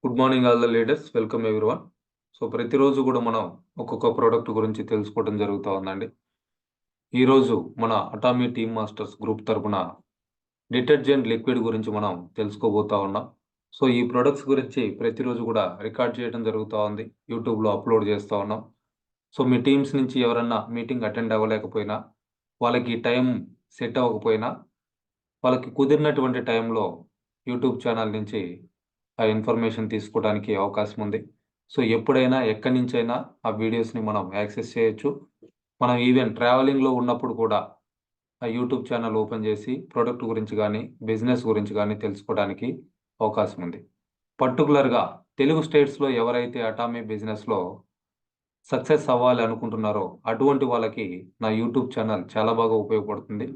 Good morning all the leaders. Welcome everyone. So ప్రతిరోజు కూడా మనం ఒక్కొక్క ప్రోడక్ట్ గురించి తెలుసుకోవడం జరుగుతూ ఉందండి. ఈరోజు మన అటామీ టీమ్ మాస్టర్స్ గ్రూప్ తరపున డిటర్జెంట్ లిక్విడ్ గురించి మనం తెలుసుకోబోతా ఉన్నాం. సో ఈ ప్రొడక్ట్స్ గురించి ప్రతిరోజు కూడా రికార్డ్ చేయడం జరుగుతూ ఉంది. యూట్యూబ్లో అప్లోడ్ చేస్తూ ఉన్నాం. సో మీ టీమ్స్ నుంచి ఎవరన్నా మీటింగ్ అటెండ్ అవ్వలేకపోయినా, వాళ్ళకి టైం సెట్ అవ్వకపోయినా, వాళ్ళకి కుదిరినటువంటి టైంలో యూట్యూబ్ ఛానల్ నుంచి ఆ ఇన్ఫర్మేషన్ తీసుకోవడానికి అవకాశం ఉంది. సో ఎప్పుడైనా ఎక్కడి నుంచైనా ఆ వీడియోస్‌ని మనం యాక్సెస్ చేయొచ్చు. మనం ఈవెన్ ట్రావెలింగ్‌లో ఉన్నప్పుడు కూడా ఆ యూట్యూబ్ ఛానల్ ఓపెన్ చేసి ప్రొడక్ట్ గురించి గానీ, బిజినెస్ గురించి గానీ తెలుసుకోవడానికి అవకాశం ఉంది. పర్టిక్యులర్‌గా తెలుగు స్టేట్స్‌లో ఎవరైతే అటామీ బిజినెస్‌లో సక్సెస్ అవ్వాలి అనుకుంటున్నారో అటువంటి వాళ్ళకి నా యూట్యూబ్ ఛానల్ చాలా బాగా ఉపయోగపడుతుంది.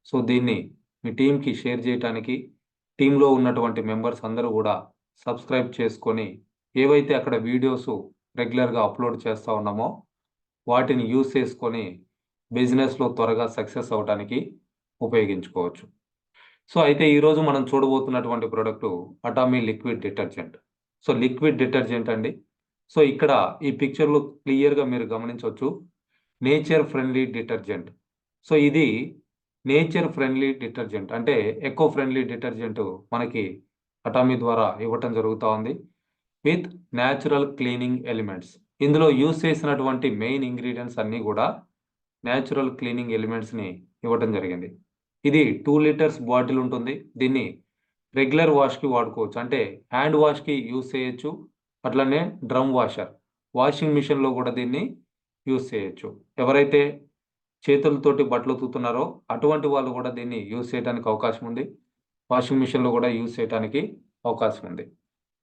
సో దీన్ని మీ టీమ్‌కి షేర్ చేయటానికి, టీమ్‌లో ఉన్నటువంటి మెంబర్స్ అందరూ గూడా సబ్స్క్రైబ్ చేసుకొని, ఏవైతే అక్కడ వీడియోసు రెగ్యులర్‌గా అప్లోడ్ చేస్తా ఉన్నామో, వాటిని యూజ్ చేసుకొని బిజినెస్‌లో త్వరగా సక్సెస్ అవ్వటానికి ఉపయోగించుకోవచ్చు. సో అయితే ఈరోజు మనం చూడబోతున్నటువంటి product Atomy liquid detergent. So liquid detergent అండి. సో ఇక్కడ ఈ పిక్చర్‌లో క్లియర్‌గా మీరు గమనించొచ్చు. Nature friendly detergent. సో ఇది నేచర్ ఫ్రెండ్లీ డిటర్జెంట్ అంటే ఎకో ఫ్రెండ్లీ డిటర్జెంట్ మనకి అటామీ ద్వారా ఇవ్వటం జరుగుతా ఉంది. With natural cleaning elements. ఇందులో యూజ్ చేసినటువంటి మెయిన్ ఇంగ్రీడియెంట్స్ అన్నీ గూడా న్యాచురల్ క్లీనింగ్ ఎలిమెంట్స్‌ని ఇవ్వటం జరిగింది. ఇది 2 లీటర్స్ బాటిల్ ఉంటుంది. దీన్ని రెగ్యులర్ వాష్‌కి వాడుకోవచ్చు. అంటే హ్యాండ్ వాష్‌కి యూజ్ చేయొచ్చు. అట్లనే డ్రమ్ వాషర్, వాషింగ్ మిషన్‌లో గూడా దీన్ని యూజ్ చేయొచ్చు. ఎవరైతే చేతులతోటి బట్టలు ఉతుకుతున్నారో అటువంటి వాళ్ళు గూడా దీన్ని యూజ్ చేయడానికి అవకాశం ఉంది. వాషింగ్ మిషన్‌లో గూడా యూజ్ చేయటానికి అవకాశం ఉంది.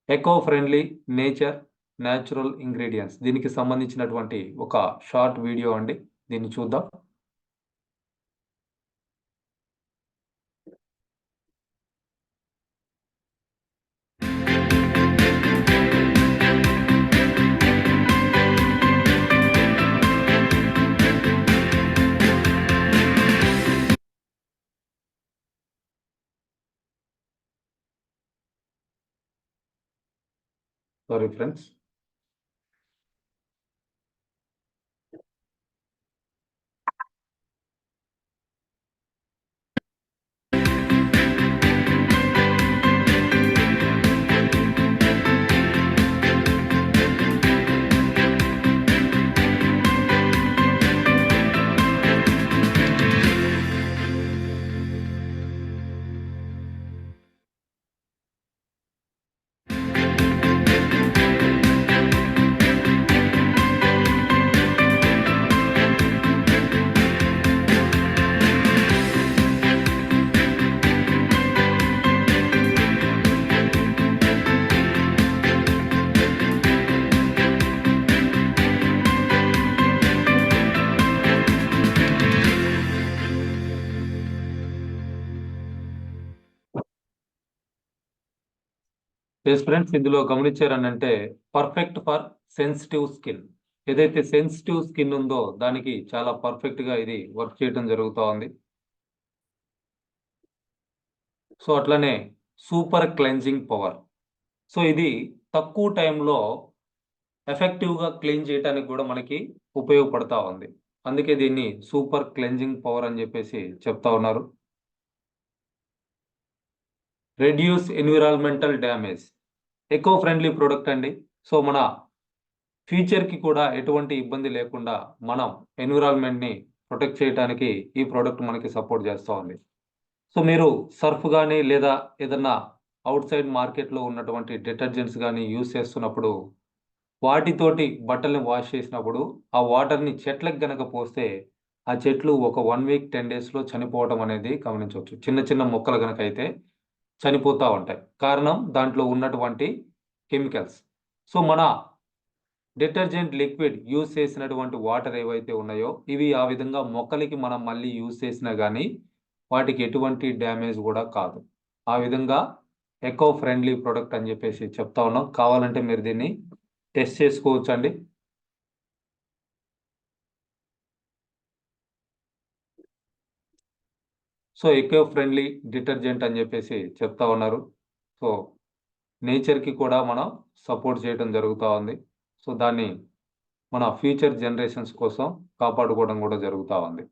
Eco friendly nature natural ingredients దీనికి సంబంధించినటువంటి ఒక షార్ట్ వీడియో అండి. దీన్ని చూద్దాం. Sorry friends. ఫ్రెండ్స్ ఇందులో గమనించారనంటే పర్ఫెక్ట్ ఫర్ సెన్సిటివ్ స్కిన్. ఏదైతే సెన్సిటివ్ స్కిన్ ఉందో దానికి చాలా పర్ఫెక్ట్‌గా ఇది వర్క్ చేయటం జరుగుతా ఉంది. సో అట్లనే సూపర్ క్లెన్జింగ్ పవర్. సో ఇది తక్కువ టైంలో ఎఫెక్టివ్‌గా క్లీన్ చేయటానికి గూడా మనకి ఉపయోగపడతా ఉంది. అందుకే దీన్ని సూపర్ క్లెన్జింగ్ పవర్ అని జెప్పేసి చెప్తా ఉన్నారు. Reduce environmental damage. Eco friendly product అండి. సో మన ఫ్యూచర్‌కి కూడా ఎటువంటి ఇబ్బంది లేకుండా మనం ఎన్విరాన్మెంట్‌ని ప్రొటెక్ట్ చేయటానికి ఈ ప్రొడక్ట్ మనకి సపోర్ట్ చేస్తా ఉంది. సో మీరు సర్ఫ్ గాని లేదా ఏదన్నా ఔట్‌సైడ్ మార్కెట్‌లో ఉన్నటువంటి డిటర్జెంట్స్ గాని యూజ్ చేస్తున్నప్పుడు వాటితోటి బట్టల్ని వాష్ చేసినప్పుడు ఆ వాటర్‌ని చెట్లకు గనక పోస్తే ఆ చెట్లు ఒక 1 వీక్, 10 డేస్‌లో చనిపోవడం అనేది గమనించొచ్చు. చిన్న చిన్న మొక్కలు గనక అయితే చనిపోతా ఉంటాయి. కారణం దాంట్లో ఉన్నటువంటి కెమికల్స్. సో మన డిటర్జెంట్ లిక్విడ్ యూజ్ చేసినటువంటి వాటర్ ఏవైతే ఉన్నాయో, ఇవి ఆ విధంగా మొక్కలకి మనం మళ్ళీ యూజ్ చేసినా గానీ, వాటికి ఎటువంటి డ్యామేజ్ గూడా కాదు. ఆ విధంగా ఎకో ఫ్రెండ్లీ ప్రొడక్ట్ అని జెప్పేసి చెప్తా ఉన్నాం. కావాలంటే మీరు దీన్ని టెస్ట్ చేసుకోవచ్చండి. సో, ఎకో ఫ్రెండ్లీ డిటర్జెంట్ అని జెప్పేసి చెప్తా ఉన్నారు. సో నేచర్‌కి కూడా మనం సపోర్ట్ చేయడం జరుగుతా ఉంది. సో, దాన్ని మన ఫ్యూచర్ జనరేషన్స్ కోసం కాపాడుకోవడం కూడా జరుగుతా ఉంది.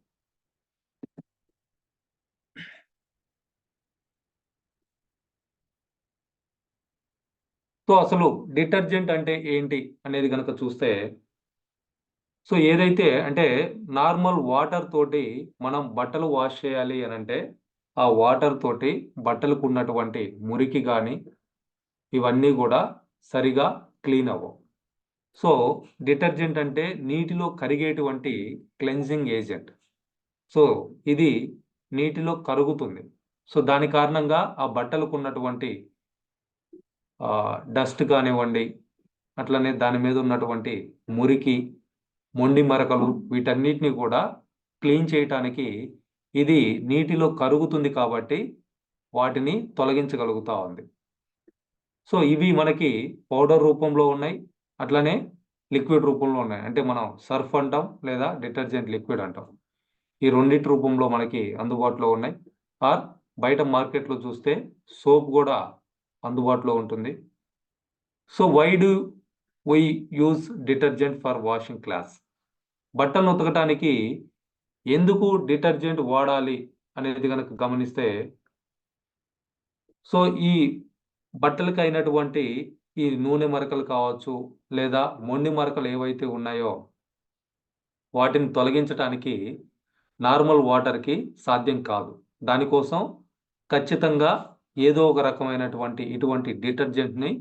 సో, అసలు డిటర్జెంట్ అంటే ఏంటి అనేది గనక చూస్తే, సో, ఏదైతే అంటే నార్మల్ వాటర్ తోటి మనం బట్టలు వాష్ చేయాలి అనంటే, ఆ వాటర్ తోటి బట్టలకున్నటువంటి మురికి గాని, ఇవన్నీ గూడా సరిగా క్లీన్ అవ్వవు. సో, డిటర్జెంట్ అంటే నీటిలో కరిగేటువంటి క్లెన్జింగ్ ఏజెంట్. సో, ఇది నీటిలో కరుగుతుంది. సో, దాని కారణంగా ఆ బట్టలకున్నటువంటి డస్ట్ కానివ్వండి, అట్లనే దాని మీద ఉన్నటువంటి మురికి, మొండి మరకలు వీటన్నిటిని కూడా క్లీన్ చేయటానికి ఇది నీటిలో కరుగుతుంది కాబట్టి వాటిని తొలగించగలుగుతా ఉంది. సో, ఇవి మనకి పౌడర్ రూపంలో ఉన్నాయి. అట్లనే లిక్విడ్ రూపంలో ఉన్నాయి. అంటే మనం సర్ఫ్ అంటాం లేదా డిటర్జెంట్ లిక్విడ్ అంటాం. ఈ రెండిటి రూపంలో మనకి అందుబాటులో ఉన్నాయి. ఆర్ బయట మార్కెట్‌లో చూస్తే సోప్ గూడా అందుబాటులో ఉంటుంది. So, why do we use detergent for washing clothes? బట్టలను ఉతకటానికి ఎందుకు డిటర్జెంట్ వాడాలి అనేది గనక గమనిస్తే, సో, ఈ బట్టలకైనటువంటి ఈ నూనె మరకలు కావచ్చు, లేదా మొండి మరకలు ఏవైతే ఉన్నాయో, వాటిని తొలగించటానికి నార్మల్ వాటర్‌కి సాధ్యం కాదు. దానికోసం ఖచ్చితంగా ఏదో ఒక రకమైనటువంటి ఇటువంటి డిటర్జెంట్‌ని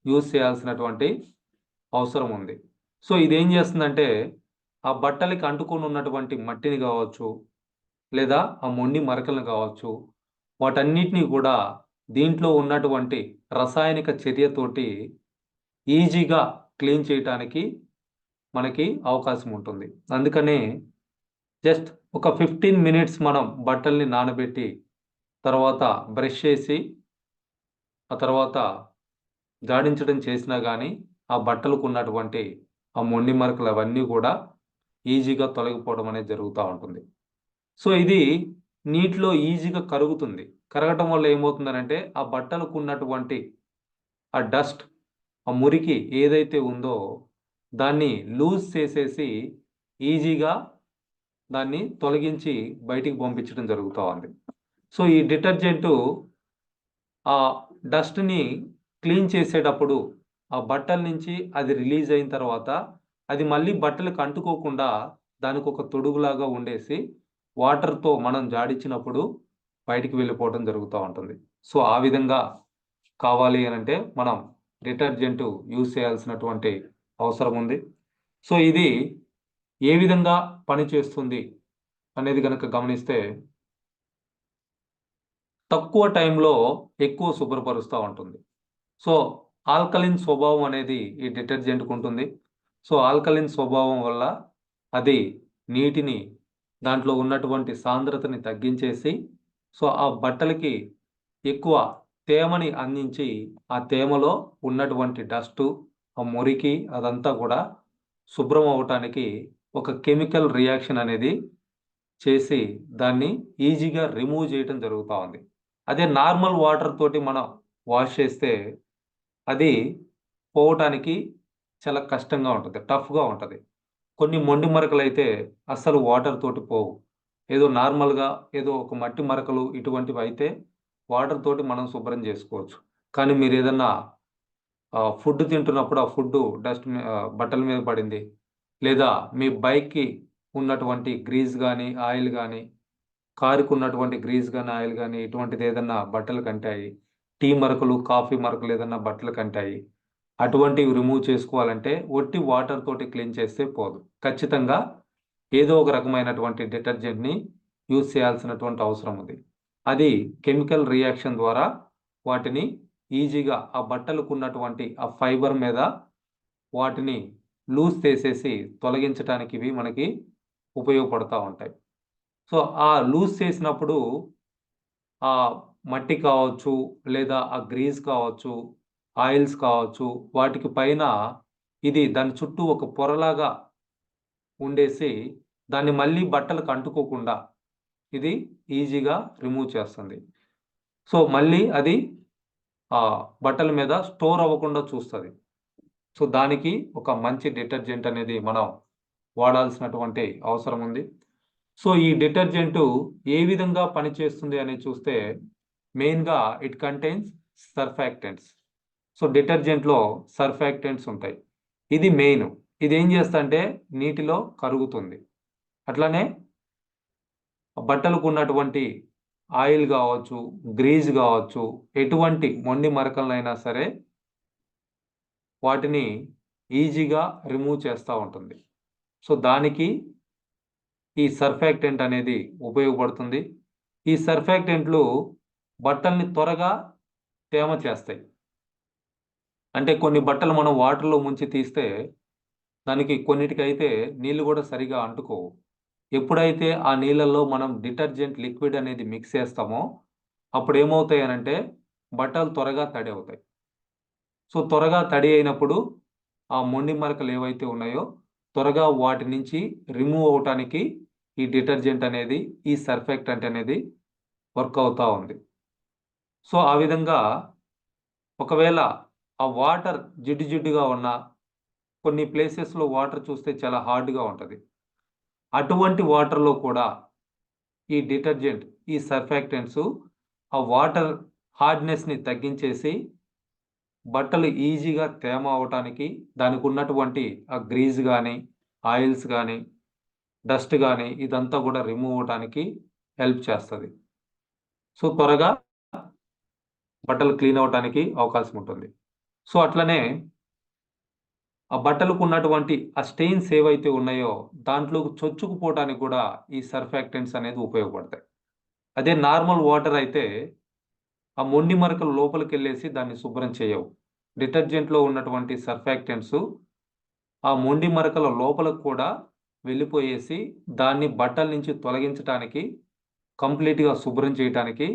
యూజ్ చేయాల్సినటువంటి అవసరం ఉంది. సో, ఇదేం చేస్తుందంటే, ఆ బట్టలకి అంటుకొని ఉన్నటువంటి మట్టిని గావచ్చు, లేదా ఆ మొండి మరకలను గావచ్చు, వాటన్నిటిని కూడా దీంట్లో ఉన్నటువంటి రసాయనిక చర్యతోటి ఈజీగా క్లీన్ చేయటానికి మనకి అవకాశం ఉంటుంది. అందుకనే జస్ట్ ఒక 15 మినిట్స్ మనం బట్టల్ని నానబెట్టి, తర్వాత బ్రష్ చేసి, ఆ తర్వాత జాడించడం చేసినా గానీ, ఆ బట్టలకున్నటువంటి ఆ మొండి మరకలు అవన్నీ గూడా ఈజీగా తొలగిపోవడం అనేది జరుగుతా ఉంటుంది. సో, ఇది నీటిలో ఈజీగా కరుగుతుంది. కరగటం వల్ల ఏమవుతుందనంటే, ఆ బట్టలకున్నటువంటి ఆ డస్ట్, ఆ మురికి ఏదైతే ఉందో, దాన్ని లూజ్ చేసేసి ఈజీగా దాన్ని తొలగించి బయటికి పంపించడం జరుగుతా ఉంది. సో, ఈ డిటర్జెంటు ఆ డస్ట్‌ని క్లీన్ చేసేటప్పుడు, ఆ బట్టల నుంచి అది రిలీజ్ అయిన తర్వాత, అది మళ్ళీ బట్టలకు అంటుకోకుండా దానికొక తొడుగులాగా ఉండేసి, వాటర్‌తో మనం జాడించినప్పుడు బయటికి వెళ్ళిపోవడం జరుగుతా ఉంటుంది. సో, ఆ విధంగా కావాలి అనంటే మనం డిటర్జెంట్ యూజ్ చేయాల్సినటువంటి అవసరం ఉంది. సో, ఇది ఏ విధంగా పనిచేస్తుంది అనేది గనక గమనిస్తే, తక్కువ టైంలో ఎక్కువ శుభ్రపరుస్తా ఉంటుంది. సో, ఆల్కలిన్ స్వభావం అనేది ఈ డిటర్జెంట్‌కుంటుంది. సో, ఆల్కలిన్ స్వభావం వల్ల అది నీటిని దాంట్లో ఉన్నటువంటి సాంద్రతని తగ్గించేసి, సో, ఆ బట్టలకి ఎక్కువ తేమని అందించి, ఆ తేమలో ఉన్నటువంటి డస్టు, ఆ మురికి అదంతా కూడా శుభ్రం అవ్వటానికి ఒక కెమికల్ రియాక్షన్ అనేది చేసి, దాన్ని ఈజీగా రిమూవ్ చేయటం జరుగుతా ఉంది. అదే నార్మల్ వాటర్ తోటి మనం వాష్ చేస్తే అది పోవటానికి చాలా కష్టంగా ఉంటది. టఫ్‌గా ఉంటది. కొన్ని మొండి మరకలైతే అస్సలు వాటర్ తోటి పోవు. ఏదో నార్మల్‌గా ఏదో ఒక మట్టి మరకలు ఇటువంటివైతే వాటర్ తోటి మనం శుభ్రం జేసుకోవచ్చు. కానీ మీరేదన్నా ఫుడ్ తింటున్నప్పుడు ఆ ఫుడ్డు బట్టల మీద పడింది. లేదా మీ బైక్‌కి ఉన్నటువంటి గ్రీజ్ గానీ, ఆయిల్ గానీ, కారుకున్నటువంటి గ్రీజ్ గానీ, ఆయిల్ గానీ ఇటువంటిదేదన్నా బట్టలకంటాయి. టీ మరకలు, కాఫీ మరకలు ఏదన్నా బట్టలకంటాయి. అటువంటివి రిమూవ్ చేసుకోవాలంటే ఒట్టి వాటర్ తోటి క్లీన్ చేస్తే పోదు. ఖచ్చితంగా ఏదో ఒక రకమైనటువంటి డిటర్జెంట్‌ని యూజ్ చేయాల్సినటువంటి అవసరం ఉంది. అది కెమికల్ రియాక్షన్ ద్వారా వాటిని ఈజీగా ఆ బట్టలకున్నటువంటి ఆ ఫైబర్ మీద వాటిని లూజ్ చేసేసి తొలగించటానికి ఇవి మనకి ఉపయోగపడతా ఉంటాయి. సో, ఆ లూజ్ చేసినప్పుడు ఆ మట్టి కావచ్చు, లేదా ఆ గ్రీజ్ కావచ్చు, ఆయిల్స్ కావచ్చు, వాటికి పైన ఇది దాని చుట్టూ ఒక పొరలాగా ఉండేసి, దాన్ని మళ్ళీ బట్టలకు అంటుకోకుండా ఇది ఈజీగా రిమూవ్ చేస్తుంది. సో, మళ్ళీ అది ఆ బట్టల మీద స్టోర్ అవ్వకుండా చూస్తుంది. సో దానికి ఒక మంచి డిటర్జెంట్ అనేది మనం వాడాల్సినటువంటి అవసరం ఉంది. సో ఈ డిటర్జెంట్ ఏ విధంగా పనిచేస్తుంది అని చూస్తే మెయిన్గా ఇట్ కంటైన్స్ సర్ఫాక్టెంట్స్. సో డిటర్జెంట్లో సర్ఫాక్టెంట్స్ ఉంటాయి. ఇది మెయిన్. ఇది ఏం చేస్తుందంటే నీటిలో కరుగుతుంది. అట్లానే బట్టలకు ఉన్నటువంటి ఆయిల్ కావచ్చు, గ్రీజ్ కావచ్చు, ఎటువంటి మొండి మరకలైనా సరే వాటిని ఈజీగా రిమూవ్ చేస్తూ ఉంటుంది. సో దానికి ఈ సర్ఫాక్టెంట్ అనేది ఉపయోగపడుతుంది. ఈ సర్ఫాక్టెంట్లు బట్టల్ని త్వరగా తేమ చేస్తాయి. అంటే కొన్ని బట్టలు మనం వాటర్‌లో ముంచి తీస్తే దానికి కొన్నిటికైతే నీళ్లు కూడా సరిగా అంటుకోవు. ఎప్పుడైతే ఆ నీళ్ళల్లో మనం డిటర్జెంట్ లిక్విడ్ అనేది మిక్స్ చేస్తామో అప్పుడు ఏమవుతాయనంటే బట్టలు త్వరగా తడి అవుతాయి. సో త్వరగా తడి అయినప్పుడు ఆ మొండి మరకలు ఏవైతే ఉన్నాయో త్వరగా వాటి నుంచి రిమూవ్ అవ్వటానికి ఈ డిటర్జెంట్ అనేది, ఈ సర్ఫాక్టెంట్ అనేది వర్క్ అవుతా ఉంది. సో ఆ విధంగా ఒకవేళ ఆ వాటర్ జిడ్డుగా ఉన్నా, కొన్ని ప్లేసెస్‌లో వాటర్ చూస్తే చాలా హార్డ్‌గా ఉంటది. అటువంటి వాటర్‌లో కూడా ఈ డిటర్జెంట్, ఈ సర్ఫాక్టెంట్స్ ఆ వాటర్ హార్డ్‌నెస్‌ని తగ్గించేసి బట్టలు ఈజీగా తేమ అవ్వటానికి, దానికున్నటువంటి ఆ గ్రీజ్ గానీ, ఆయిల్స్ గానీ, డస్ట్ గానీ ఇదంతా కూడా రిమూవ్ అవ్వటానికి హెల్ప్ చేస్తది. సో త్వరగా బట్టలు క్లీన్ అవ్వటానికి అవకాశం ఉంటుంది. సో అట్లనే ఆ బట్టలకున్నటువంటి ఆ స్టెయిన్స్ ఏవైతే ఉన్నాయో దాంట్లోకి చొచ్చుకుపోవటానికి కూడా ఈ సర్ఫాక్టెంట్స్ అనేది ఉపయోగపడతాయి. అదే నార్మల్ వాటర్ అయితే ఆ మొండి మరకలు లోపలికెళ్ళేసి దాన్ని శుభ్రం చేయవు. డిటర్జెంట్‌లో ఉన్నటువంటి సర్ఫాక్టెంట్స్ ఆ మొండి మరకల లోపలకు కూడా వెళ్ళిపోయేసి దాన్ని బట్టల నుంచి తొలగించటానికి, కంప్లీట్‌గా శుభ్రం చేయటానికి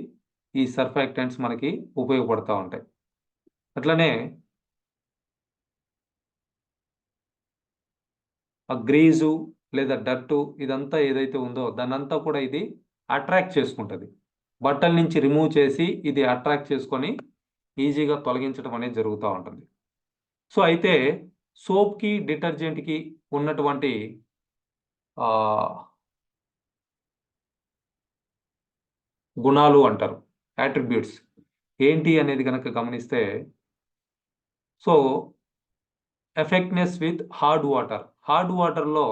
ఈ సర్ఫాక్టెంట్స్ మనకి ఉపయోగపడతా ఉంటాయి. అట్లనే ఆ గ్రీజు లేదా డర్టు ఇదంతా ఏదైతే ఉందో దాన్నంతా కూడా ఇది అట్రాక్ట్ చేసుకుంటది. బట్టల నుంచి రిమూవ్ చేసి ఇది అట్రాక్ట్ చేసుకొని ఈజీగా తొలగించడం అనేది జరుగుతా ఉంటుంది. సో అయితే సోప్‌కి, డిటర్జెంట్‌కి ఉన్నటువంటి ఆహ్, గుణాలు అంటారు. అట్రిబ్యూట్స్ ఏంటి అనేది గనక గమనిస్తే so effectiveness with hard water. Hard వాటర్‌లో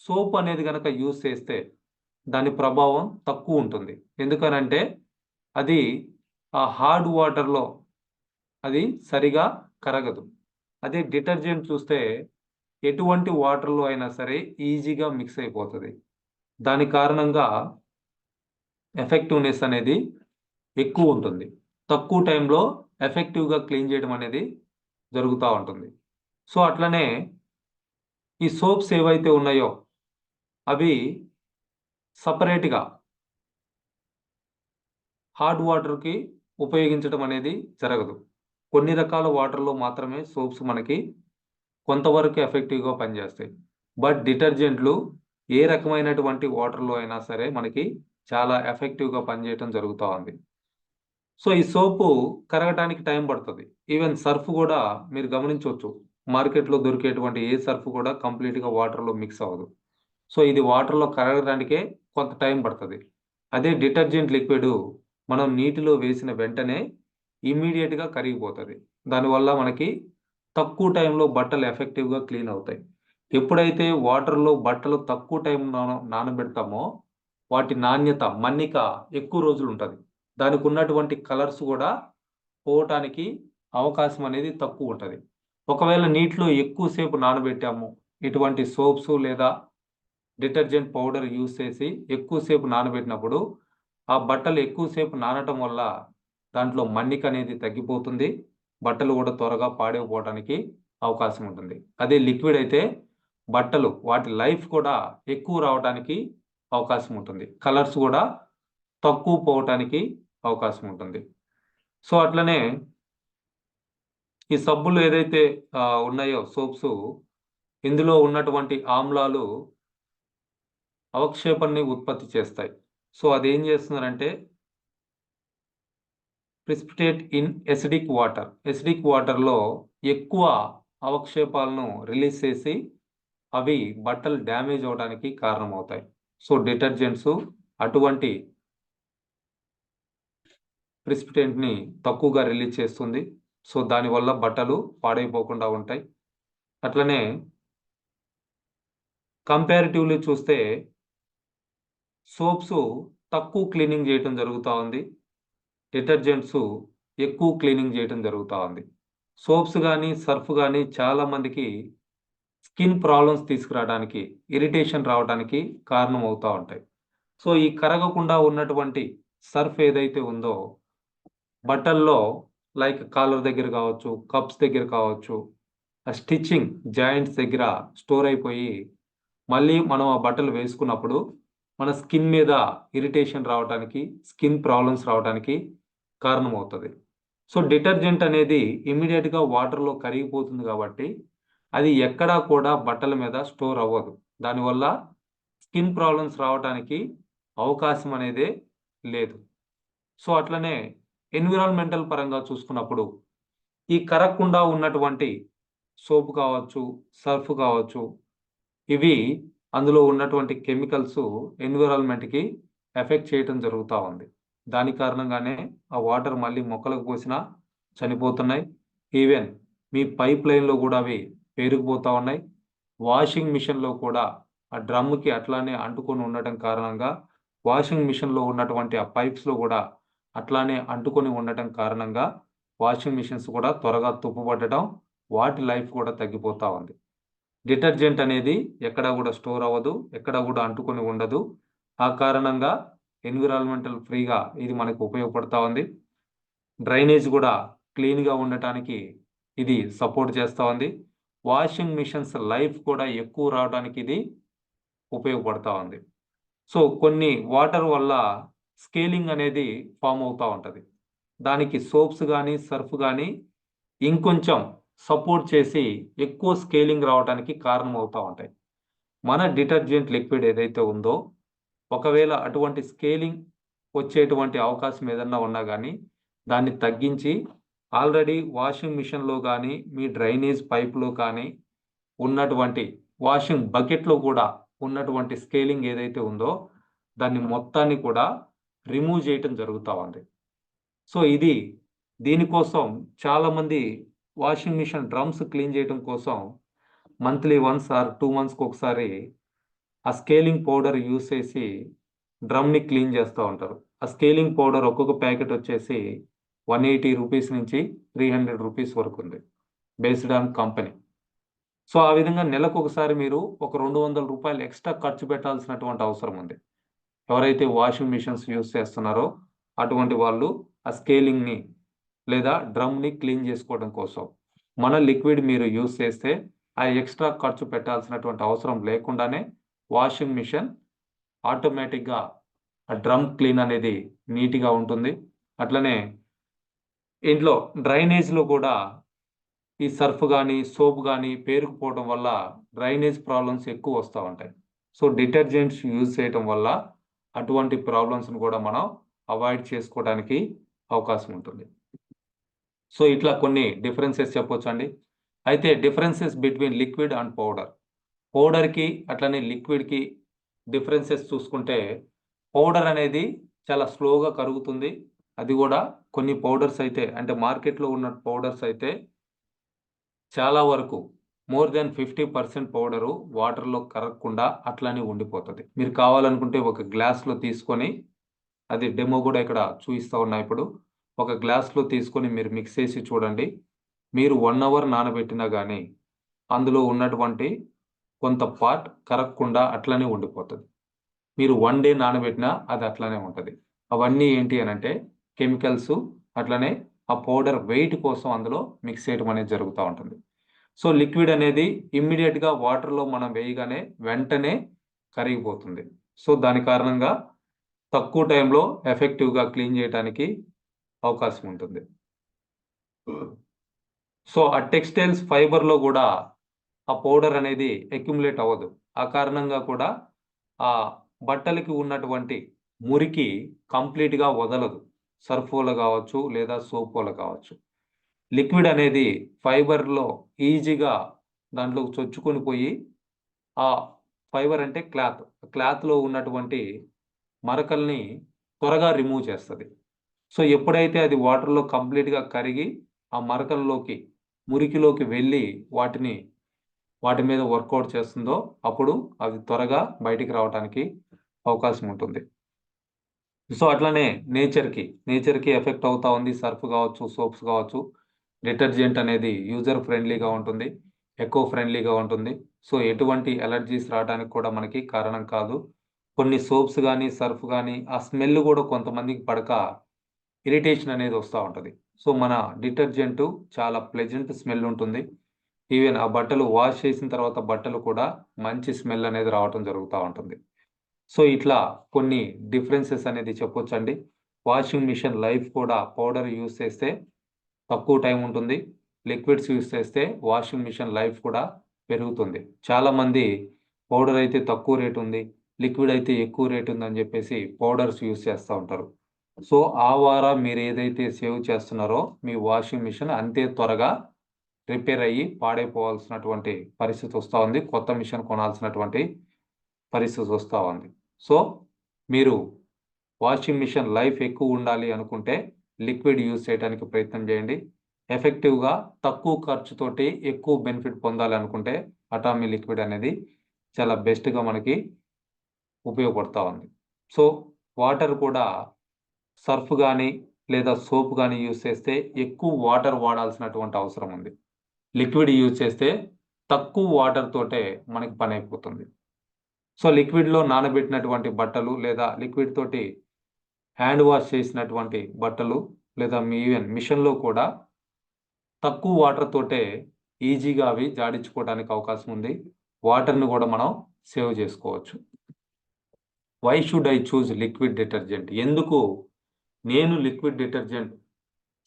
సోప్ అనేది గనక యూజ్ చేస్తే దాని ప్రభావం తక్కువుంటుంది. ఎందుకనంటే అది ఆ హార్డ్ వాటర్‌లో అది సరిగా కరగదు. అదే డిటర్జెంట్ చూస్తే ఎటువంటి వాటర్‌లో అయినా సరే ఈజీగా మిక్స్ అయిపోతది. దాని కారణంగా ఎఫెక్టివ్‌నెస్ అనేది ఎక్కువుంటుంది. తక్కువ టైంలో ఎఫెక్టివ్‌గా క్లీన్ చేయడం అనేది జరుగుతా ఉంటుంది. సో అట్లనే ఈ సోప్స్ ఏవైతే ఉన్నాయో అవి సెపరేట్‌గా హాట్ వాటర్‌కి ఉపయోగించడం అనేది జరగదు. కొన్ని రకాల వాటర్‌లో మాత్రమే సోప్స్ మనకి కొంతవరకు ఎఫెక్టివ్‌గా పనిచేస్తాయి. బట్ డిటర్జెంట్‌లు ఏ రకమైనటువంటి వాటర్‌లో అయినా సరే మనకి చాలా ఎఫెక్టివ్‌గా పనిచేయటం జరుగుతా ఉంది. సో ఈ సోపు కరగటానికి టైం పడతది. ఈవెన్ సర్ఫ్ గూడా మీరు గమనించొచ్చు. మార్కెట్‌లో దొరికేటువంటి ఏ సర్ఫ్ కూడా కంప్లీట్‌గా వాటర్‌లో మిక్స్ అవ్వదు. సో ఇది వాటర్‌లో కరగడానికే కొంత టైం పడతది. అదే డిటర్జెంట్ లిక్విడు మనం నీటిలో వేసిన వెంటనే ఇమ్మీడియేట్‌గా కరిగిపోతది. దానివల్ల మనకి తక్కువ టైంలో బట్టలు ఎఫెక్టివ్‌గా క్లీన్ అవుతాయి. ఎప్పుడైతే వాటర్‌లో బట్టలు తక్కువ టైం నానబెడతామో వాటి నాణ్యత, మన్నిక ఎక్కువ రోజులుంటది. దానికున్నటువంటి కలర్స్ గూడా పోవటానికి అవకాశం అనేది తక్కువుంటది. ఒకవేళ నీటిలో ఎక్కువ సేపు నానబెట్టాము, ఇటువంటి సోప్స్ లేదా డిటర్జెంట్ పౌడర్ యూజ్ చేసి ఎక్కువ సేపు నానబెట్టినప్పుడు, ఆ బట్టలు ఎక్కువ సేపు నానటం వల్ల దాంట్లో మన్నికనేది తగ్గిపోతుంది. బట్టలు గూడా త్వరగా పాడైపోవటానికి అవకాశం ఉంటుంది. అదే లిక్విడ్ అయితే బట్టలు వాటి లైఫ్ కూడా ఎక్కువ రావటానికి అవకాశం ఉంటుంది. కలర్స్ గూడా తక్కువ పోవటానికి అవకాశం ఉంటుంది. సో, అట్లనే ఈ సబ్బులు ఏదైతే ఉన్నాయో సోప్సు ఇందులో ఉన్నటువంటి ఆమ్లాలు అవక్షేపణని ఉత్పత్తి చేస్తాయి. సో, అదేం చేస్తుందనంటే precipitate in acidic water. Acidic వాటర్లో ఎక్కువ అవక్షేపాలను రిలీజ్ చేసి అవి బట్టలు డ్యామేజ్ అవడానికి కారణమవుతాయి. సో డిటర్జెంట్స్ అటువంటి ప్రిసిపిటెంట్ని తక్కువగా రిలీజ్ చేస్తుంది. సో దానివల్ల బట్టలు పాడైపోకుండా ఉంటాయి. అట్లనే కంపారిటివ్లీ చూస్తే సోప్స్ తక్కువ క్లీనింగ్ చేయటం జరుగుతూ ఉంది. డిటర్జెంట్స్ ఎక్కువ క్లీనింగ్ చేయటం జరుగుతూ ఉంది. సోప్స్ కానీ సర్ఫ్ కానీ చాలామందికి స్కిన్ ప్రాబ్లమ్స్ తీసుకురావడానికి, ఇరిటేషన్ రావడానికి కారణం అవుతూ ఉంటాయి. సో ఈ కరగకుండా ఉన్నటువంటి సర్ఫ్ ఏదైతే ఉందో బట్టల్లో లైక్ కాలర్ దగ్గర కావచ్చు, కప్స్ దగ్గర కావచ్చు, ఆ స్టిచ్చింగ్ జాయింట్స్ దగ్గర స్టోర్ అయిపోయి మళ్ళీ మనం ఆ బట్టలు వేసుకున్నప్పుడు మన స్కిన్ మీద ఇరిటేషన్ రావడానికి, స్కిన్ ప్రాబ్లమ్స్ రావడానికి కారణమవుతుంది. సో డిటర్జెంట్ అనేది ఇమ్మీడియట్గా వాటర్లో కరిగిపోతుంది కాబట్టి అది ఎక్కడా కూడా బట్టల మీద స్టోర్ అవ్వదు. దానివల్ల స్కిన్ ప్రాబ్లమ్స్ రావడానికి అవకాశం అనేదే లేదు. సో అట్లనే ఎన్విరాన్మెంటల్ పరంగా చూసుకున్నప్పుడు ఈ కరగకుండా ఉన్నటువంటి సోప్ కావచ్చు, సర్ఫ్ కావచ్చు, ఇవి అందులో ఉన్నటువంటి కెమికల్స్ ఎన్విరాన్మెంట్కి ఎఫెక్ట్ చేయటం జరుగుతూ ఉంది. దాని కారణంగానే ఆ వాటర్ మళ్ళీ మొక్కలకు పోసినా చనిపోతున్నాయి. ఈవెన్ మీ పైప్ లైన్లో కూడా అవి పేరుకుపోతూ ఉన్నాయి. వాషింగ్ మిషన్లో కూడా ఆ డ్రమ్కి అట్లానే అంటుకొని ఉండటం కారణంగా వాషింగ్ మిషన్లో ఉన్నటువంటి ఆ పైప్స్లో కూడా అట్లానే అంటుకొని ఉండటం కారణంగా వాషింగ్ మిషన్స్ కూడా త్వరగా తుప్పుపట్టడం, వాటి లైఫ్ కూడా తగ్గిపోతూ ఉంది. డిటర్జెంట్ అనేది ఎక్కడా కూడా స్టోర్ అవ్వదు, ఎక్కడా కూడా అంటుకొని ఉండదు. ఆ కారణంగా ఎన్విరాన్మెంటల్ ఫ్రీగా ఇది మనకు ఉపయోగపడతా ఉంది. డ్రైనేజ్ కూడా క్లీన్గా ఉండటానికి ఇది సపోర్ట్ చేస్తూ ఉంది. వాషింగ్ మిషన్స్ లైఫ్ కూడా ఎక్కువ రావడానికి ఇది ఉపయోగపడతా ఉంది. సో కొన్ని వాటర్ వల్ల స్కేలింగ్ అనేది ఫామ్ అవుతూ ఉంటుంది. దానికి సోప్స్ కానీ సర్ఫ్ కానీ ఇంకొంచెం సపోర్ట్ చేసి ఎక్కువ స్కేలింగ్ రావడానికి కారణం అవుతూ ఉంటాయి. మన డిటర్జెంట్ లిక్విడ్ ఏదైతే ఉందో ఒకవేళ అటువంటి స్కేలింగ్ వచ్చేటువంటి అవకాశం ఏదన్నా ఉన్నా కానీ దాన్ని తగ్గించి ఆల్రెడీ వాషింగ్ మిషన్లో కానీ మీ డ్రైనేజ్ పైప్లో కానీ ఉన్నటువంటి వాషింగ్ బకెట్లో కూడా ఉన్నటువంటి స్కేలింగ్ ఏదైతే ఉందో దాన్ని మొత్తాన్ని కూడా రిమూవ్ చేయటం జరుగుతూ ఉంది. సో దీనికోసం చాలామంది వాషింగ్ మిషన్ డ్రమ్స్ క్లీన్ చేయడం కోసం మంత్లీ వన్స్ ఆర్ 2 మంత్స్కి ఒకసారి ఆ స్కేలింగ్ పౌడర్ యూస్ చేసి డ్రమ్ని క్లీన్ చేస్తూ ఉంటారు. ఆ స్కేలింగ్ పౌడర్ ఒక్కొక్క ప్యాకెట్ వచ్చేసి 180 రూపీస్ నుంచి 300 రూపీస్ వరకు ఉంది, బేస్డ్ ఆన్ కంపెనీ. సో ఆ విధంగా నెలకు ఒకసారి మీరు ఒక 200 రూపాయలు ఎక్స్ట్రా ఖర్చు పెట్టాల్సినటువంటి అవసరం ఉంది. ఎవరైతే వాషింగ్ మిషన్స్ యూస్ చేస్తున్నారో అటువంటి వాళ్ళు ఆ స్కేలింగ్ని లేదా డ్రమ్ని క్లీన్ చేసుకోవడం కోసం మన లిక్విడ్ మీరు యూస్ చేస్తే ఆ ఎక్స్ట్రా ఖర్చు పెట్టాల్సినటువంటి అవసరం లేకుండానే వాషింగ్ మిషన్ ఆటోమేటిక్గా ఆ డ్రమ్ క్లీన్ అనేది నీట్గా ఉంటుంది. అట్లనే ఇంట్లో డ్రైనేజ్లో కూడా ఈ సర్ఫ్ కానీ సోప్ కానీ పేరుకుపోవడం వల్ల డ్రైనేజ్ ప్రాబ్లమ్స్ ఎక్కువ వస్తూ ఉంటాయి. సో డిటర్జెంట్స్ యూజ్ చేయటం వల్ల అటువంటి ప్రాబ్లమ్స్ని కూడా మనం అవాయిడ్ చేసుకోవడానికి అవకాశం ఉంటుంది. సో ఇట్లా కొన్ని డిఫరెన్సెస్ చెప్పొచ్చు అండి. అయితే differences between liquid and powder, పౌడర్కి అట్లనే లిక్విడ్కి డిఫరెన్సెస్ చూసుకుంటే పౌడర్ అనేది చాలా స్లోగా కరుగుతుంది. అది కూడా కొన్ని పౌడర్స్ అయితే అంటే మార్కెట్లో ఉన్న పౌడర్స్ అయితే చాలా వరకు మోర్ దెన్ 50% పౌడరు వాటర్లో కరగకుండా అట్లానే ఉండిపోతుంది. మీరు కావాలనుకుంటే ఒక గ్లాస్లో తీసుకొని, అది డెమో కూడా ఇక్కడ చూపిస్తూ ఉన్నా ఇప్పుడు, ఒక గ్లాస్లో తీసుకొని మీరు మిక్స్ చేసి చూడండి. మీరు 1 అవర్ నానబెట్టినా కానీ అందులో ఉన్నటువంటి కొంత పార్ట్ కరగకుండా అట్లనే ఉండిపోతుంది. మీరు 1 డే నానబెట్టినా అది అట్లానే ఉంటుంది. అవన్నీ ఏంటి అనంటే కెమికల్స్, అట్లనే ఆ పౌడర్ వెయిట్ కోసం అందులో మిక్స్ చేయడం అనేది జరుగుతూ ఉంటుంది. సో లిక్విడ్ అనేది ఇమ్మీడియట్గా వాటర్లో మనం వేయగానే వెంటనే కరిగిపోతుంది. సో దాని కారణంగా తక్కువ టైంలో ఎఫెక్టివ్గా క్లీన్ చేయడానికి అవకాశం ఉంటుంది. సో ఆ టెక్స్టైల్స్ ఫైబర్లో కూడా ఆ పౌడర్ అనేది అక్యుములేట్ అవ్వదు. ఆ కారణంగా కూడా ఆ బట్టలకి ఉన్నటువంటి మురికి కంప్లీట్గా వదలదు. సర్ఫ్ వల్ల కావచ్చు లేదా సోప్ వల్ల కావచ్చు. లిక్విడ్ అనేది ఫైబర్‌లో ఈజీగా దాంట్లోకి చొచ్చుకొని పోయి ఆ ఫైబర్ అంటే క్లాత్‌లో ఉన్నటువంటి మరకల్ని త్వరగా రిమూవ్ చేస్తది. సో, ఎప్పుడైతే అది వాటర్‌లో కంప్లీట్‌గా కరిగి ఆ మరకల్లోకి, మురికిలోకి వెళ్ళి వాటి మీద వర్కౌట్ చేస్తుందో అప్పుడు అవి త్వరగా బయటికి రావటానికి అవకాశం ఉంటుంది. సో, అట్లనే నేచర్‌కి ఎఫెక్ట్ అవుతా ఉంది. సర్ఫ్ గావచ్చు, సోప్స్ గావచ్చు. డిటర్జెంట్ అనేది యూజర్ ఫ్రెండ్లీగా ఉంటుంది. ఎకో ఫ్రెండ్లీగా ఉంటుంది. సో, ఎటువంటి అలర్జీస్ రావడానికి కూడా మనకి కారణం కాదు. కొన్ని సోప్స్ గాని, సర్ఫ్ గాని ఆ స్మెల్ గూడా కొంతమందికి పడక ఇరిటేషన్ అనేది వస్తా ఉంటది. సో, మన డిటర్జెంటు చాలా ప్లెజెంట్ స్మెల్ ఉంటుంది. ఈవెన్ ఆ బట్టలు వాష్ చేసిన తర్వాత బట్టలు కూడా మంచి స్మెల్ అనేది రావటం జరుగుతా ఉంటుంది. సో, ఇట్లా కొన్ని డిఫరెన్సెస్ అనేది చెప్పొచ్చండి. వాషింగ్ మిషన్ లైఫ్ కూడా పౌడర్ యూజ్ చేస్తే తక్కువ టైం ఉంటుంది. లిక్విడ్స్ యూజ్ చేస్తే వాషింగ్ మిషన్ లైఫ్ కూడా పెరుగుతుంది. చాలామంది పౌడర్ అయితే తక్కువ రేట్ ఉంది. లిక్విడ్ అయితే ఎక్కువ రేట్ ఉందని చెప్పేసి పౌడర్స్ యూజ్ చేస్తా ఉంటారు. సో, ఆ వారా మీరు ఏదైతే సేవ్ చేస్తున్నారో మీ వాషింగ్ మిషన్ అంతే త్వరగా రిపేర్ అయ్యి పాడైపోవాల్సినటువంటి పరిస్థితి వస్తా ఉంది. కొత్త మిషన్ కొనాల్సినటువంటి పరిస్థితి వస్తా ఉంది. సో, మీరు వాషింగ్ మిషన్ లైఫ్ ఎక్కువ ఉండాలి అనుకుంటే లిక్విడ్ యూజ్ చేయడానికి ప్రయత్నం చేయండి. ఎఫెక్టివ్‌గా తక్కువ ఖర్చుతోటి ఎక్కువ బెనిఫిట్ పొందాలి అనుకుంటే అటామీ లిక్విడ్ అనేది చాలా బెస్ట్‌గా మనకి ఉపయోగపడతా ఉంది. సో, వాటర్ కూడా సర్ఫ్ గాని లేదా సోప్ గాని యూజ్ చేస్తే ఎక్కువ వాటర్ వాడాల్సినటువంటి అవసరం ఉంది. లిక్విడ్ యూజ్ చేస్తే తక్కువ వాటర్ తోటే మనకి పనైపోతుంది. సో, లిక్విడ్‌లో నానబెట్టినటువంటి బట్టలు లేదా లిక్విడ్ తోటి హ్యాండ్ వాష్ చేసినటువంటి బట్టలు లేదా ఈవెన్ మిషన్‌లో కూడా తక్కువ వాటర్ తోటే ఈజీగా అవి జాడించుకోవడానికి అవకాశం ఉంది. వాటర్‌ని గూడా మనం సేవ్ జేసుకోవచ్చు. Why should I choose liquid detergent? ఎందుకు నేను లిక్విడ్ డిటర్జెంట్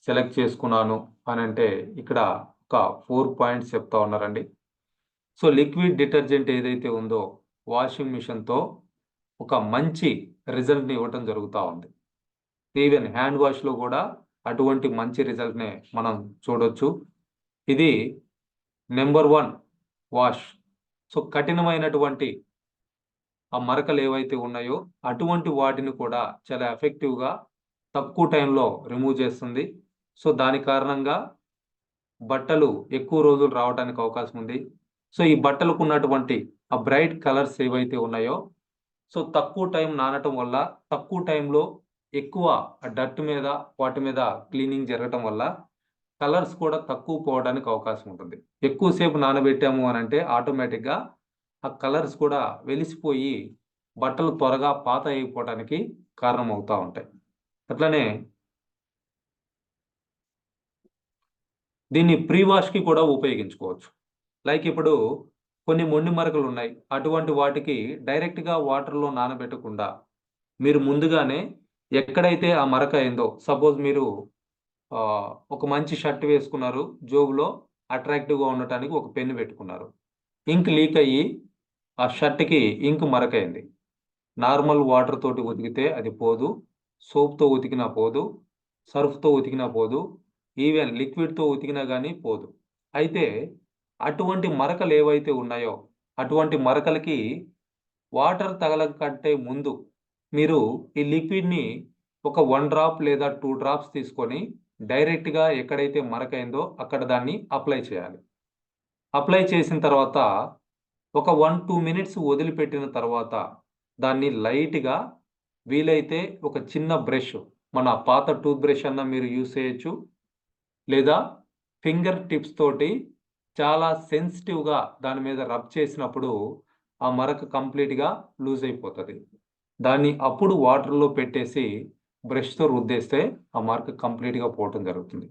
సెలెక్ట్ చేసుకున్నాను అనంటే ఇక్కడ ఒక 4 పాయింట్స్ చెప్తా ఉన్నారండి. సో, లిక్విడ్ డిటర్జెంట్ ఏదైతే ఉందో వాషింగ్ మిషన్‌తో ఒక మంచి రిజల్ట్‌ని ఇవ్వటం జరుగుతా ఉంది. ఈవెన్ హ్యాండ్ వాష్‌లో గూడా అటువంటి మంచి రిజల్ట్‌నే మనం చూడొచ్చు. ఇది నంబర్ 1 వాష్. సో, కఠినమైనటువంటి ఆ మరకలు ఏవైతే ఉన్నాయో అటువంటి వాటిని కూడా చాలా ఎఫెక్టివ్‌గా తక్కువ టైంలో రిమూవ్ చేస్తుంది. సో, దాని కారణంగా బట్టలు ఎక్కువ రోజులు రావటానికి అవకాశం ఉంది. సో, ఈ బట్టలకున్నటువంటి ఆ బ్రైట్ కలర్స్ ఏవైతే ఉన్నాయో, సో, తక్కువ టైం నానటం వల్ల, తక్కువ టైంలో ఎక్కువ డర్ట్ మీద, వాటి మీద క్లీనింగ్ జరగటం వల్ల కలర్స్ కూడా తక్కువ పోవడానికి అవకాశం ఉంటుంది. ఎక్కువ సేపు నానబెట్టాము అనంటే ఆటోమేటిక్‌గా ఆ కలర్స్ కూడా వెలిసిపోయి బట్టలు త్వరగా పాత అయిపోవటానికి కారణమవుతా ఉంటాయి. అట్లనే దీన్ని ప్రీ వాష్‌కి కూడా ఉపయోగించుకోవచ్చు. లైక్ ఇప్పుడు కొన్ని మొండి మరకలున్నాయి. అటువంటి వాటికి డైరెక్ట్‌గా వాటర్‌లో నానబెట్టకుండా, మీరు ముందుగానే ఎక్కడైతే ఆ మరక అయిందో సపోజ్ మీరు ఒక మంచి షర్ట్ వేసుకున్నారు. జోబులో అట్రాక్టివ్‌గా ఉండటానికి ఒక పెన్ పెట్టుకున్నారు. ఇంక్ లీక్ అయ్యి ఆ షర్ట్‌కి ఇంక్ మరకైంది. నార్మల్ వాటర్ తోటి ఉతికితే అది పోదు. సోప్‌తో ఉతికినా పోదు. సర్ఫ్‌తో ఉతికినా పోదు. ఈవెన్ లిక్విడ్‌తో ఉతికినా గాని పోదు. అయితే అటువంటి మరకలేవైతే ఉన్నాయో, అటువంటి మరకలకి వాటర్ తగలకంటే ముందు మీరు ఈ లిక్విడ్‌ని ఒక 1 డ్రాప్ లేదా 2 డ్రాప్స్ తీసుకొని డైరెక్ట్‌గా ఎక్కడైతే మరకైందో అక్కడ దాన్ని అప్లై చేయాలి. అప్లై చేసిన తర్వాత ఒక 1, 2 మినిట్స్ వదిలిపెట్టిన తర్వాత దాన్ని లైట్‌గా వీలైతే ఒక చిన్న బ్రష్ మన పాత టూత్ బ్రష్ అన్నా మీరు యూజ్ చేయొచ్చు. లేదా ఫింగర్ టిప్స్ తోటి చాలా సెన్సిటివ్‌గా దాని మీద రబ్ చేసినప్పుడు ఆ మరక కంప్లీట్‌గా లూజ్ అయిపోతది. దాన్ని అప్పుడు వాటర్‌లో పెట్టేసి బ్రష్‌తో రుద్దేస్తే ఆ మరక కంప్లీట్‌గా పోవటం జరుగుతుంది.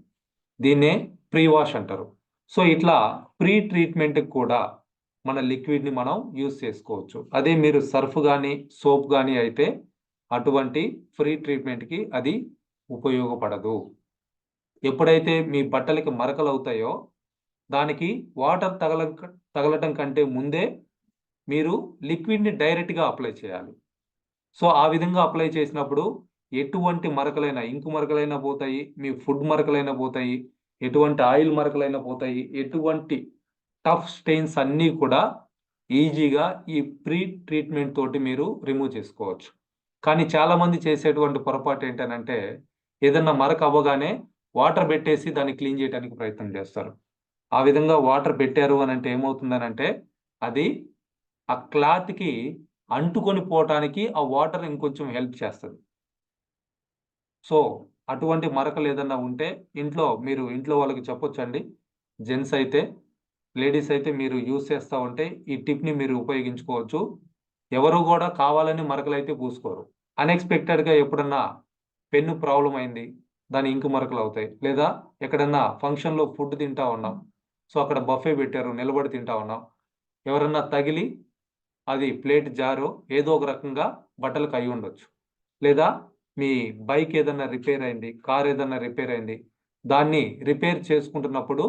దీన్నే ప్రీ వాష్ అంటారు. సో, ఇట్లా ప్రీ ట్రీట్మెంట్‌కి కూడా మన లిక్విడ్‌ని మనం యూజ్ చేసుకోవచ్చు. అదే మీరు సర్ఫ్ గాని, సోప్ గాని అయితే అటువంటి ప్రీ ట్రీట్మెంట్‌కి అది ఉపయోగపడదు. ఎప్పుడైతే మీ బట్టలకి మరకలవుతాయో, దానికి వాటర్ తగలటం కంటే ముందే మీరు లిక్విడ్‌ని డైరెక్ట్‌గా అప్లై చేయాలి. సో, ఆ విధంగా అప్లై చేసినప్పుడు ఎటువంటి మరకలైనా, ఇంకు మరకలైనా పోతాయి, మీ ఫుడ్ మరకలైనా పోతాయి, ఎటువంటి ఆయిల్ మరకలైనా పోతాయి, ఎటువంటి టఫ్ స్టెయిన్స్ అన్నీ కూడా ఈజీగా ఈ ప్రీ ట్రీట్మెంట్ తోటి మీరు రిమూవ్ చేసుకోవచ్చు. కానీ చాలామంది చేసేటువంటి పొరపాటు ఏంటనంటే, ఏదన్నా మరక అవ్వగానే వాటర్ పెట్టేసి దాన్ని క్లీన్ చేయడానికి ప్రయత్నం చేస్తారు. ఆ విధంగా వాటర్ పెట్టారు అనంటే ఏమవుతుందనంటే, అది ఆ క్లాత్‌కి అంటుకొని పోవటానికి ఆ వాటర్ ఇంకొంచెం హెల్ప్ చేస్తది. సో, అటువంటి మరకలేదన్నా ఉంటే ఇంట్లో వాళ్ళకి చెప్పొచ్చండి. జెంట్స్ అయితే, లేడీస్ అయితే మీరు యూజ్ చేస్తా ఉంటే ఈ టిప్‌ని మీరు ఉపయోగించుకోవచ్చు. ఎవరు గూడా కావాలని మరకలైతే పూసుకోరు. అన్‌ఎక్స్‌పెక్టెడ్‌గా ఎప్పుడన్నా పెన్ను ప్రాబ్లమ్ అయింది. దాని ఇంకు మరకలవుతాయి. లేదా ఎక్కడన్నా ఫంక్షన్‌లో ఫుడ్ తింటా ఉన్నాం. సో, అక్కడ బఫే పెట్టారు. నిలబడి తింటా ఉన్నాం. ఎవరన్నా తగిలి అది ప్లేట్ జారో ఏదో ఒక రకంగా బట్టలకు అయ్యుండొచ్చు. లేదా మీ బైక్ ఏదన్నా రిపేర్ అయింది. కార్ ఏదన్నా రిపేర్ అయింది. దాన్ని రిపేర్ చేసుకుంటున్నప్పుడు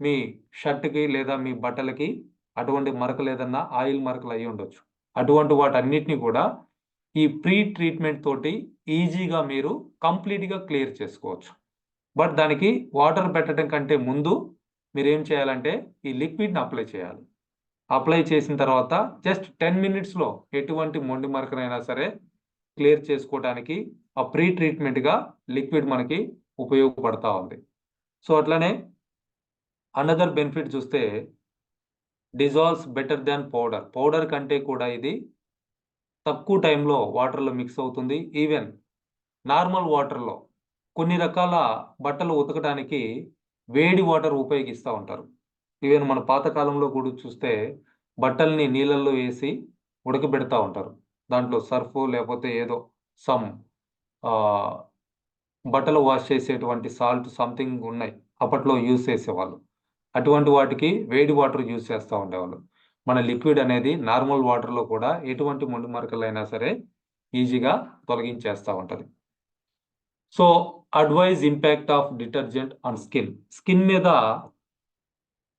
మీ షర్ట్‌కి లేదా మీ బట్టలకి అటువంటి మరకలేదన్నా ఆయిల్ మరకలు అయ్యుండొచ్చు. అటువంటి వాటన్నిటిని కూడా ఈ ప్రీ ట్రీట్మెంట్ తోటి ఈజీగా మీరు కంప్లీట్‌గా క్లియర్ చేసుకోవచ్చు. బట్ దానికి వాటర్ పెట్టడం కంటే ముందు మీరేం చేయాలంటే ఈ లిక్విడ్‌ని అప్లై చేయాలి. అప్లై చేసిన తర్వాత జస్ట్ 10 మినిట్స్‌లో ఎటువంటి మొండి మరకనైనా సరే క్లియర్ చేసుకోవటానికి ఆ ప్రీ ట్రీట్మెంట్‌గా లిక్విడ్ మనకి ఉపయోగపడతా ఉంది. సో, అట్లనే అనదర్ బెనిఫిట్ చూస్తే dissolves better than powder. Powder కంటే కూడా ఇది తక్కువ టైంలో వాటర్‌లో మిక్స్ అవుతుంది. ఈవెన్ నార్మల్ వాటర్‌లో కొన్ని రకాల బట్టలు ఉతకడానికి వేడి వాటర్ ఉపయోగిస్తా ఉంటారు. ఈవెన్ మన పాత కాలంలో కూడా చూస్తే బట్టల్ని నీళ్ళల్లో ఏసి ఉడకబెడతా ఉంటారు. దాంట్లో సర్ఫో లేపోతే ఏదో సమ్ ఆహ్, బట్టలు వాష్ చేసేటువంటి సాల్ట్ సంథింగ్ ఉన్నాయి. అప్పట్లో యూజ్ చేసేవాళ్ళు. అటువంటి వాటికి వేడి వాటర్ యూజ్ చేస్తా ఉండేవాళ్ళు. మన లిక్విడ్ అనేది నార్మల్ వాటర్‌లో కూడా ఎటువంటి మొండి మరకలైనా సరే ఈజీగా తొలగించేస్తా ఉంటది. So, advice impact of detergent on skin. Skin మీద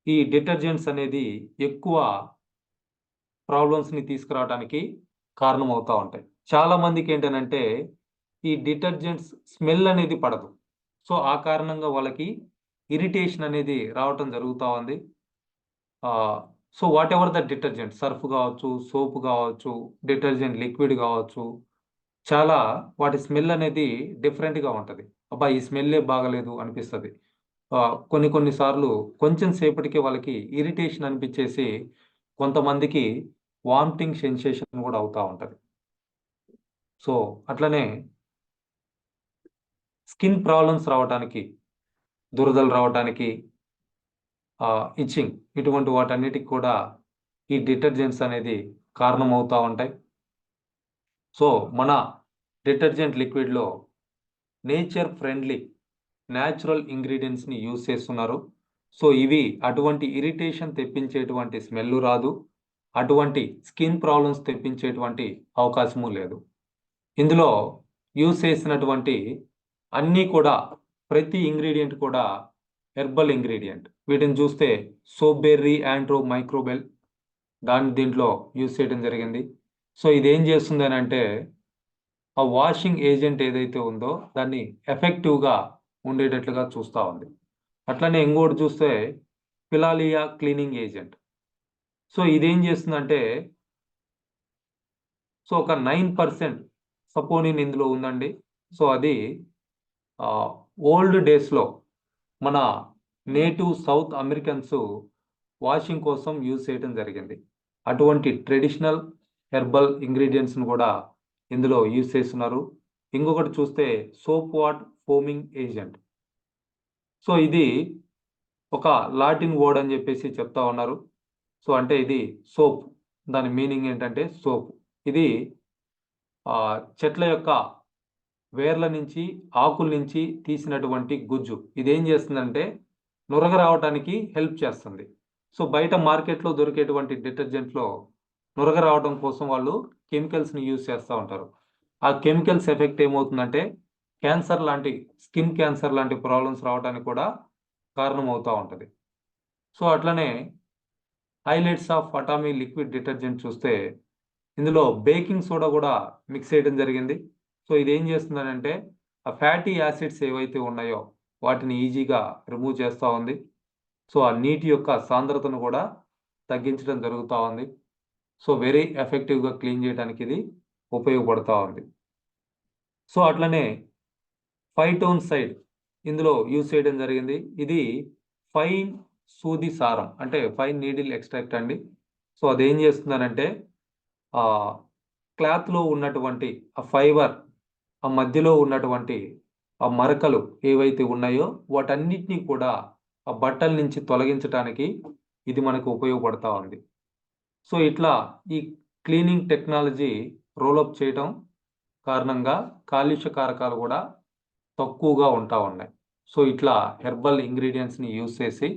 ఈ డిటర్జెంట్స్ అనేది ఎక్కువ ప్రాబ్లమ్స్‌ని తీసుకురావడానికి కారణమవుతా ఉంటాయి. చాలా మందికేంటనంటే, ఈ డిటర్జెంట్స్ స్మెల్ అనేది పడదు. సో, ఆ కారణంగా వాళ్ళకి ఇరిటేషన్ అనేది రావటం జరుగుతా ఉంది. ఆహ్, so, whatever the detergent Surf గావచ్చు, సోప్ గావచ్చు, డిటర్జెంట్ లిక్విడ్ గావచ్చు, చాలా వాటి స్మెల్ అనేది డిఫరెంట్‌గా ఉంటది. అబ్బా! ఈ స్మెల్లే బాగాలేదు అనిపిస్తది. కొన్ని కొన్ని సార్లు కొంచెం సేపటికే వాళ్ళకి ఇరిటేషన్ అనిపిచ్చేసి కొంతమందికి వామిటింగ్ సెన్సేషన్ గూడా అవుతా ఉంటది. సో, అట్లనే స్కిన్ ప్రాబ్లమ్స్ రావటానికి, దురదలు రావటానికి, ఇచ్చింగ్ ఇటువంటి వాటన్నిటికి కూడా ఈ డిటర్జెంట్స్ అనేది కారణమవుతా ఉంటాయి. సో, మన డిటర్జెంట్ లిక్విడ్‌లో నేచర్ ఫ్రెండ్లీ న్యాచురల్ ఇంగ్రీడియెంట్స్‌ని యూజ్ చేస్తున్నారు. సో, ఇవి అటువంటి ఇరిటేషన్ తెప్పించేటువంటి స్మెల్లు రాదు. అటువంటి స్కిన్ ప్రాబ్లమ్స్ తెప్పించేటువంటి అవకాశము లేదు. ఇందులో యూజ్ చేసినటువంటి అన్నీ కూడా ప్రతి ఇంగ్రీడియెంట్ కూడా హెర్బల్ ఇంగ్రీడియెంట్. వీటిని చూస్తే సోప్ బెర్రీ యాండ్రో మైక్రోబెల్ దీంట్లో యూజ్ చేయడం జరిగింది. సో, ఇదేం చేస్తుందనంటే ఆ వాషింగ్ ఏజెంట్ ఏదైతే ఉందో దాన్ని ఎఫెక్టివ్‌గా ఉండేటట్లుగా చూస్తా ఉంది. అట్లనే ఇంకోటి చూస్తే ఫిలాలియా క్లీనింగ్ ఏజెంట్. సో, ఇదేం చేస్తుందంటే ఒక 9% సపోనిన్ ఇందులో ఉందండి. సో, అది ఆహ్, ఓల్డ్ డేస్‌లో మన నేటివ్ సౌత్ అమెరికన్స్ వాషింగ్ కోసం యూజ్ చేయటం జరిగింది. అటువంటి ట్రెడిషనల్ హెర్బల్ ఇంగ్రీడియెంట్స్‌ని గూడా ఇందులో యూజ్ చేస్తున్నారు. ఇంకొకటి చూస్తే soap what foaming agent. So, ఇది ఒక లాటిన్ వర్డ్ అని జెప్పేసి చెప్తా ఉన్నారు. సో, అంటే ఇది సోప్. దాని మీనింగ్ ఏంటంటే సోప్. ఇది చెట్ల యొక్క వేర్ల నుంచి, ఆకుల నుంచి తీసినటువంటి గుజ్జు. ఇదేం చేస్తుందంటే నురగ రావటానికి హెల్ప్ చేస్తుంది. సో, బయట మార్కెట్‌లో దొరికేటువంటి డిటర్జెంట్‌లో నురగ రావడం కోసం వాళ్ళు కెమికల్స్‌ని యూజ్ చేస్తా ఉంటారు. ఆ కెమికల్స్ ఎఫెక్ట్ ఏమవుతుందంటే క్యాన్సర్ లాంటి స్కిన్ క్యాన్సర్ లాంటి ప్రాబ్లమ్స్ రావడానికి కూడా కారణమవుతా ఉంటది. సో, అట్లనే highlights of Atomy liquid detergent చూస్తే ఇందులో బేకింగ్ సోడా గూడా మిక్స్ చేయడం జరిగింది. సో ఇదేం చేస్తుందనంటే ఆ ఫ్యాటీ యాసిడ్స్ ఏవైతే ఉన్నాయో వాటిని ఈజీగా రిమూవ్ చేస్తూ ఉంది. సో ఆ నీటి యొక్క సాంద్రతను కూడా తగ్గించడం జరుగుతూ ఉంది. సో వెరీ ఎఫెక్టివ్గా క్లీన్ చేయడానికి ఇది ఉపయోగపడుతూ ఉంది. సో అట్లనే 5 టోన్ సైడ్ ఇందులో యూజ్ చేయడం జరిగింది. ఇది ఫైన్ సూది సారం అంటే ఫైన్ నీడిల్ ఎక్స్ట్రాక్ట్ అండి. సో అదేం చేస్తుందనంటే క్లాత్లో ఉన్నటువంటి ఆ ఫైబర్ ఆ మధ్యలో ఉన్నటువంటి ఆ మరకలు ఏవైతే ఉన్నాయో వాటన్నిటినీ కూడా ఆ బట్టల నుంచి తొలగించడానికి ఇది మనకు ఉపయోగపడతా ఉంది. సో ఇట్లా ఈ క్లీనింగ్ టెక్నాలజీ రోలప్ చేయడం కారణంగా కాలుష్య కారకాలు కూడా తక్కువగా ఉంటా ఉన్నాయి. సో ఇట్లా హెర్బల్ ఇంగ్రీడియంట్స్ని యూజ్ చేసి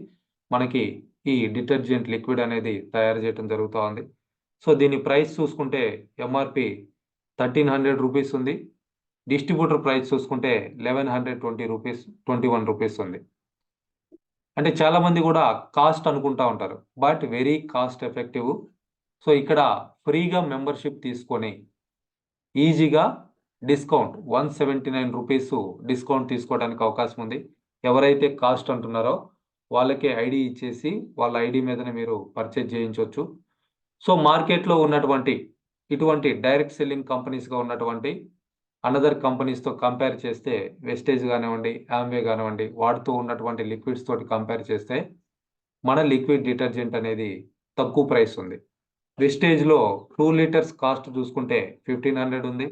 మనకి ఈ డిటర్జెంట్ లిక్విడ్ అనేది తయారు చేయడం జరుగుతూ ఉంది. సో దీని ప్రైస్ చూసుకుంటే ఎంఆర్పి 1300 రూపీస్ ఉంది. డిస్ట్రిబ్యూటర్ ప్రైస్ చూసుకుంటే 1120 రూపీస్ 21 రూపీస్ ఉంది. అంటే చాలామంది కూడా కాస్ట్ అనుకుంటా ఉంటారు, but very cost effective. So ఇక్కడ ఫ్రీగా మెంబర్షిప్ తీసుకొని ఈజీగా డిస్కౌంట్ 179 రూపీస్ డిస్కౌంట్ తీసుకోవడానికి అవకాశం ఉంది. ఎవరైతే కాస్ట్ అంటున్నారో వాళ్ళకే ఐడి ఇచ్చేసి వాళ్ళ ఐడి మీదనే మీరు పర్చేజ్ చేయించవచ్చు. సో మార్కెట్లో ఉన్నటువంటి ఇటువంటి డైరెక్ట్ సెల్లింగ్ కంపెనీస్గా ఉన్నటువంటి అనదర్ కంపెనీస్తో కంపేర్ చేస్తే వెస్టేజ్ కానివ్వండి, ఆమ్వే కానివ్వండి, వాడుతూ ఉన్నటువంటి లిక్విడ్స్ తోటి కంపేర్ చేస్తే మన లిక్విడ్ డిటర్జెంట్ అనేది తక్కువ ప్రైస్ ఉంది. వెస్టేజ్లో 2 లీటర్స్ కాస్ట్ చూసుకుంటే 1500 ఉంది.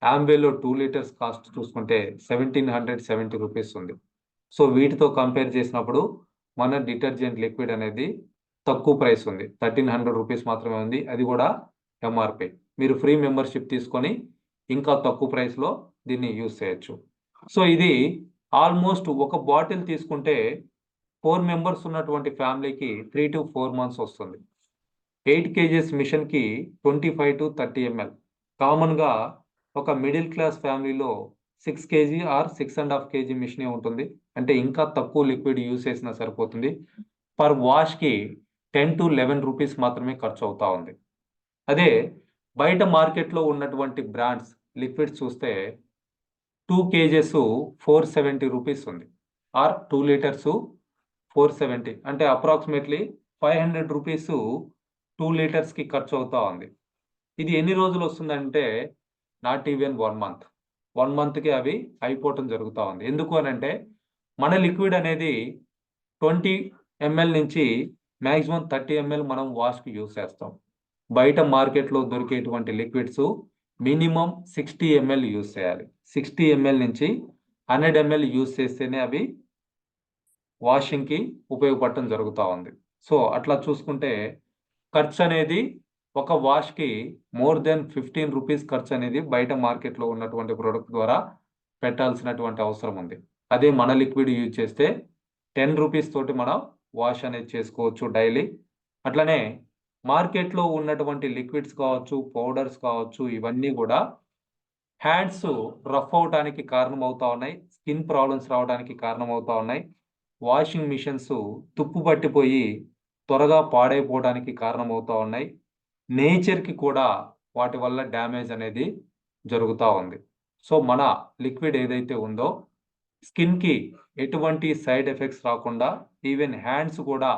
ఆమ్వేలో 2 లీటర్స్ కాస్ట్ చూసుకుంటే 1770 రూపీస్ ఉంది. సో వీటితో కంపేర్ చేసినప్పుడు మన డిటర్జెంట్ లిక్విడ్ అనేది తక్కువ ప్రైస్ ఉంది. 1300 రూపీస్ మాత్రమే ఉంది. అది కూడా ఎంఆర్పి. మీరు ఫ్రీ మెంబర్షిప్ తీసుకొని ఇంకా తక్కువ ప్రైస్లో దీన్ని యూజ్ చేయొచ్చు. సో ఇది ఆల్మోస్ట్ ఒక బాటిల్ తీసుకుంటే 4 మెంబర్స్ ఉన్నటువంటి ఫ్యామిలీకి 3 to 4 months వస్తుంది. 8 kgs మిషన్కి 25 to 30 ml. కామన్గా ఒక మిడిల్ క్లాస్ ఫ్యామిలీలో 6 kg ఆర్ 6.5 kg మిషనే ఉంటుంది. అంటే ఇంకా తక్కువ లిక్విడ్ యూజ్ చేసినా సరిపోతుంది. పర్ వాష్కి 10 to 11 రూపీస్ మాత్రమే ఖర్చు అవుతా ఉంది. అదే బయట మార్కెట్లో ఉన్నటువంటి బ్రాండ్స్ లిక్విడ్స్ చూస్తే 2 kgs 470 రూపీస్ ఉంది. ఆర్ 2 లీటర్స్ 470 అంటే అప్రాక్సిమేట్లీ 500 రూపీస్ 2 లీటర్స్కి ఖర్చు అవుతా ఉంది. ఇది ఎన్ని రోజులు వస్తుందంటే నాట్ ఈవెన్ 1 month. 1 monthకి అవి అయిపోవటం జరుగుతూ ఉంది. ఎందుకు అనంటే మన లిక్విడ్ అనేది 20 ml నుంచి మ్యాక్సిమం 30 ml మనం వాష్కి యూజ్ చేస్తాం. బయట మార్కెట్లో దొరికేటువంటి లిక్విడ్స్ మినిమం 60 ml యూజ్ చేయాలి. 60 ml నుంచి 100 ml యూజ్ చేస్తేనే అవి వాషింగ్కి ఉపయోగపడటం జరుగుతూ ఉంది. సో అట్లా చూసుకుంటే ఖర్చు అనేది ఒక వాష్కి మోర్ దెన్ 15 రూపీస్ ఖర్చు అనేది బయట మార్కెట్లో ఉన్నటువంటి ప్రోడక్ట్ ద్వారా పెట్టాల్సినటువంటి అవసరం ఉంది. అదే మన లిక్విడ్ యూజ్ చేస్తే 10 రూపీస్ తోటి మనం వాష్ అనేది చేసుకోవచ్చు డైలీ. అట్లనే మార్కెట్లో ఉన్నటువంటి లిక్విడ్స్ కావచ్చు, పౌడర్స్ కావచ్చు, ఇవన్నీ కూడా హ్యాండ్స్ రఫ్ అవడానికి కారణమవుతా ఉన్నాయి. స్కిన్ ప్రాబ్లమ్స్ రావడానికి కారణమవుతా ఉన్నాయి. వాషింగ్ మిషన్స్ తుప్పు పట్టిపోయి త్వరగా పాడైపోవడానికి కారణమవుతా ఉన్నాయి. నేచర్కి కూడా వాటి వల్ల డ్యామేజ్ అనేది జరుగుతూ ఉంది. సో మన లిక్విడ్ ఏదైతే ఉందో స్కిన్కి ఎటువంటి సైడ్ ఎఫెక్ట్స్ రాకుండా, ఈవెన్ హ్యాండ్స్ కూడా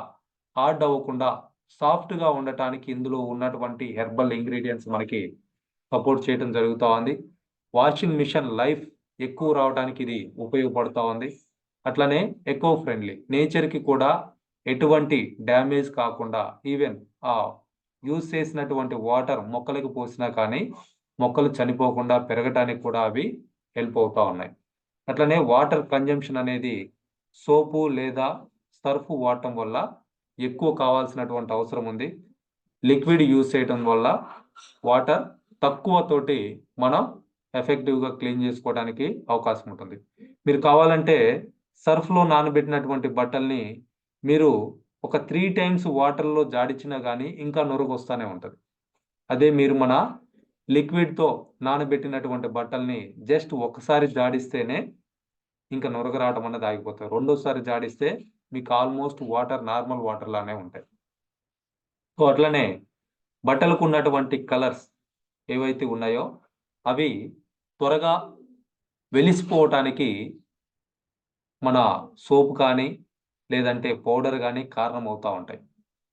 హార్డ్ అవ్వకుండా సాఫ్ట్గా ఉండటానికి ఇందులో ఉన్నటువంటి హెర్బల్ ఇంగ్రీడియంట్స్ మనకి సపోర్ట్ చేయడం జరుగుతూ ఉంది. వాషింగ్ మిషన్ లైఫ్ ఎక్కువ రావడానికి ఇది ఉపయోగపడుతూ ఉంది. అట్లనే ఎకో ఫ్రెండ్లీ, నేచర్కి కూడా ఎటువంటి డ్యామేజ్ కాకుండా, ఈవెన్ యూజ్ చేసినటువంటి వాటర్ మొక్కలకు పోసినా కానీ మొక్కలు చనిపోకుండా పెరగటానికి కూడా అవి హెల్ప్ అవుతూ ఉన్నాయి. అట్లనే వాటర్ కన్జంప్షన్ అనేది సోపు లేదా సర్ఫ్ వాడటం వల్ల ఎక్కువ కావాల్సినటువంటి అవసరం ఉంది. లిక్విడ్ యూజ్ చేయడం వల్ల వాటర్ తక్కువ తోటి మనం ఎఫెక్టివ్గా క్లీన్ చేసుకోవడానికి అవకాశం ఉంటుంది. మీరు కావాలంటే సర్ఫ్లో నానబెట్టినటువంటి బట్టల్ని మీరు ఒక 3 times వాటర్లో జాడించినా కానీ ఇంకా నురుగు వస్తూనే ఉంటుంది. అదే మీరు మన లిక్విడ్తో నానబెట్టినటువంటి బట్టల్ని జస్ట్ ఒకసారి జాడిస్తేనే ఇంకా నురగ రావడం అన్నది ఆగిపోతాయి. రెండోసారి జాడిస్తే మీకు ఆల్మోస్ట్ వాటర్ నార్మల్ వాటర్ లానే ఉంటాయి. సో అట్లనే బట్టలకు ఉన్నటువంటి కలర్స్ ఏవైతే ఉన్నాయో అవి త్వరగా వెలిసిపోవటానికి మన సోప్ కానీ లేదంటే పౌడర్ కానీ కారణం అవుతూ ఉంటాయి.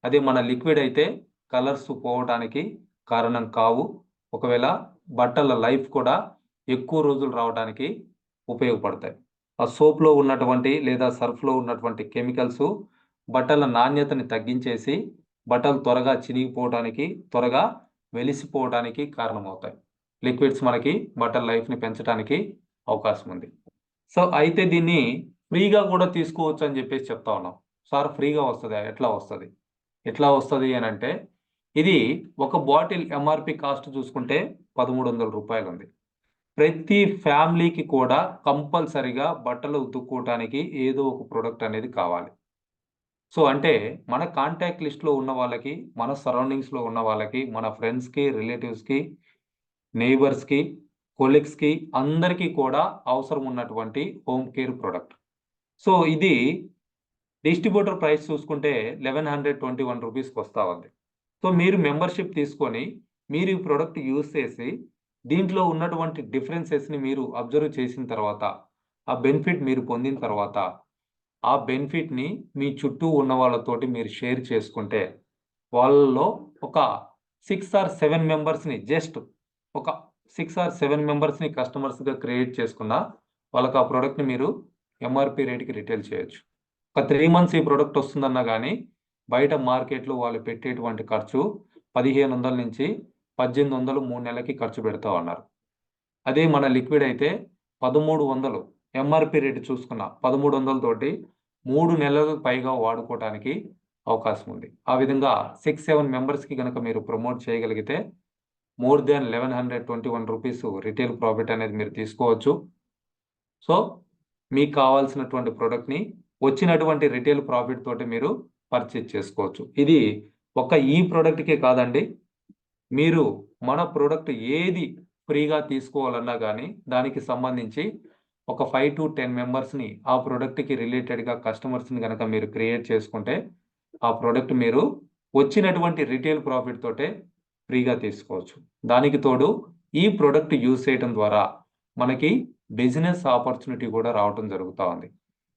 అదే మన లిక్విడ్ అయితే కలర్స్ పోవటానికి కారణం కావు. ఒకవేళ బట్టల లైఫ్ కూడా ఎక్కువ రోజులు రావడానికి ఉపయోగపడతాయి. ఆ సోప్లో ఉన్నటువంటి లేదా సర్ఫ్లో ఉన్నటువంటి కెమికల్స్ బట్టల నాణ్యతని తగ్గించేసి బట్టలు త్వరగా చినిగిపోవడానికి, త్వరగా వెలిసిపోవడానికి కారణమవుతాయి. లిక్విడ్స్ మనకి బట్టల లైఫ్ని పెంచడానికి అవకాశం ఉంది. సో అయితే దీన్ని ఫ్రీగా కూడా తీసుకోవచ్చు అని చెప్పేసి చెప్తా ఉన్నాం. సార్ ఫ్రీగా వస్తుందా? ఎట్లా వస్తుంది అని అంటే, ఇది ఒక బాటిల్ ఎంఆర్పి కాస్ట్ చూసుకుంటే 1300 రూపాయలు ఉంది. ప్రతి ఫ్యామిలీకి కూడా కంపల్సరిగా బట్టలు ఉతుక్కోవటానికి ఏదో ఒక ప్రోడక్ట్ అనేది కావాలి. సో అంటే మన కాంటాక్ట్ లిస్ట్‌లో ఉన్న వాళ్ళకి, మన సరౌండింగ్స్‌లో ఉన్న వాళ్ళకి, మన ఫ్రెండ్స్‌కి, రిలేటివ్స్‌కి, నెయిబర్స్‌కి, కొలీగ్స్‌కి అందరికీ కూడా అవసరం ఉన్నటువంటి హోమ్ కేర్ ప్రొడక్ట్. సో ఇది డిస్ట్రిబ్యూటర్ ప్రైస్ చూసుకుంటే 1121 రూపీస్‌కి వస్తా ఉంది. సో మీరు మెంబర్‌షిప్ తీసుకొని మీరు ఈ ప్రొడక్ట్ యూజ్ చేసి దీంట్లో ఉన్నటువంటి డిఫరెన్సెస్‌ని మీరు అబ్జర్వ్ చేసిన తర్వాత, ఆ బెనిఫిట్ మీరు పొందిన తర్వాత, ఆ బెనిఫిట్‌ని మీ చుట్టూ ఉన్న వాళ్ళతోటి మీరు షేర్ చేసుకుంటే, వాళ్ళలో ఒక 6 ఆర్ 7 మెంబర్స్‌ని ఒక 6 ఆర్ 7 మెంబర్స్‌ని కస్టమర్స్‌గా క్రియేట్ చేసుకున్న వాళ్ళకి ఆ ప్రొడక్ట్‌ని మీరు ఎంఆర్‌పీ రేట్‌కి రిటైల్ చేయొచ్చు. ఒక 3 మంత్స్ ఈ ప్రొడక్ట్ వస్తుందన్నా గానీ, బయట మార్కెట్‌లో వాళ్ళు పెట్టేటువంటి ఖర్చు 1500 నుంచి 1800 3 నెలలకి ఖర్చు పెడతా ఉన్నారు. అదే మన లిక్విడ్ అయితే 1300 ఎంఆర్‌పీ రేట్ చూసుకున్న 1300 తోటి 3 నెలలకు పైగా వాడుకోవటానికి అవకాశం ఉంది. ఆ విధంగా 6, 7 మెంబర్స్‌కి గనక మీరు ప్రమోట్ చేయగలిగితే more than 1121 rupees retail profit అనేది మీరు తీసుకోవచ్చు. సో మీకు కావాల్సినటువంటి ప్రొడక్ట్‌ని వచ్చినటువంటి రిటైల్ ప్రాఫిట్ తోటి మీరు పర్చేజ్ చేసుకోవచ్చు. ఇది ఈ ప్రొడక్ట్‌కే కాదండి. మీరు మన ప్రొడక్ట్ ఏది ఫ్రీగా తీసుకోవాలన్నా గానీ, దానికి సంబంధించి ఒక 5-10 మెంబర్స్‌ని ఆ ప్రొడక్ట్‌కి రిలేటెడ్‌గా కస్టమర్స్‌ని గనక మీరు క్రియేట్ చేసుకుంటే, ఆ ప్రొడక్ట్ మీరు వచ్చినటువంటి రిటైల్ ప్రాఫిట్ తోటే ఫ్రీగా తీసుకోవచ్చు. దానికి తోడు ఈ ప్రొడక్ట్ యూజ్ చేయడం ద్వారా మనకి బిజినెస్ ఆపర్చునిటీ కూడా రావటం జరుగుతా ఉంది.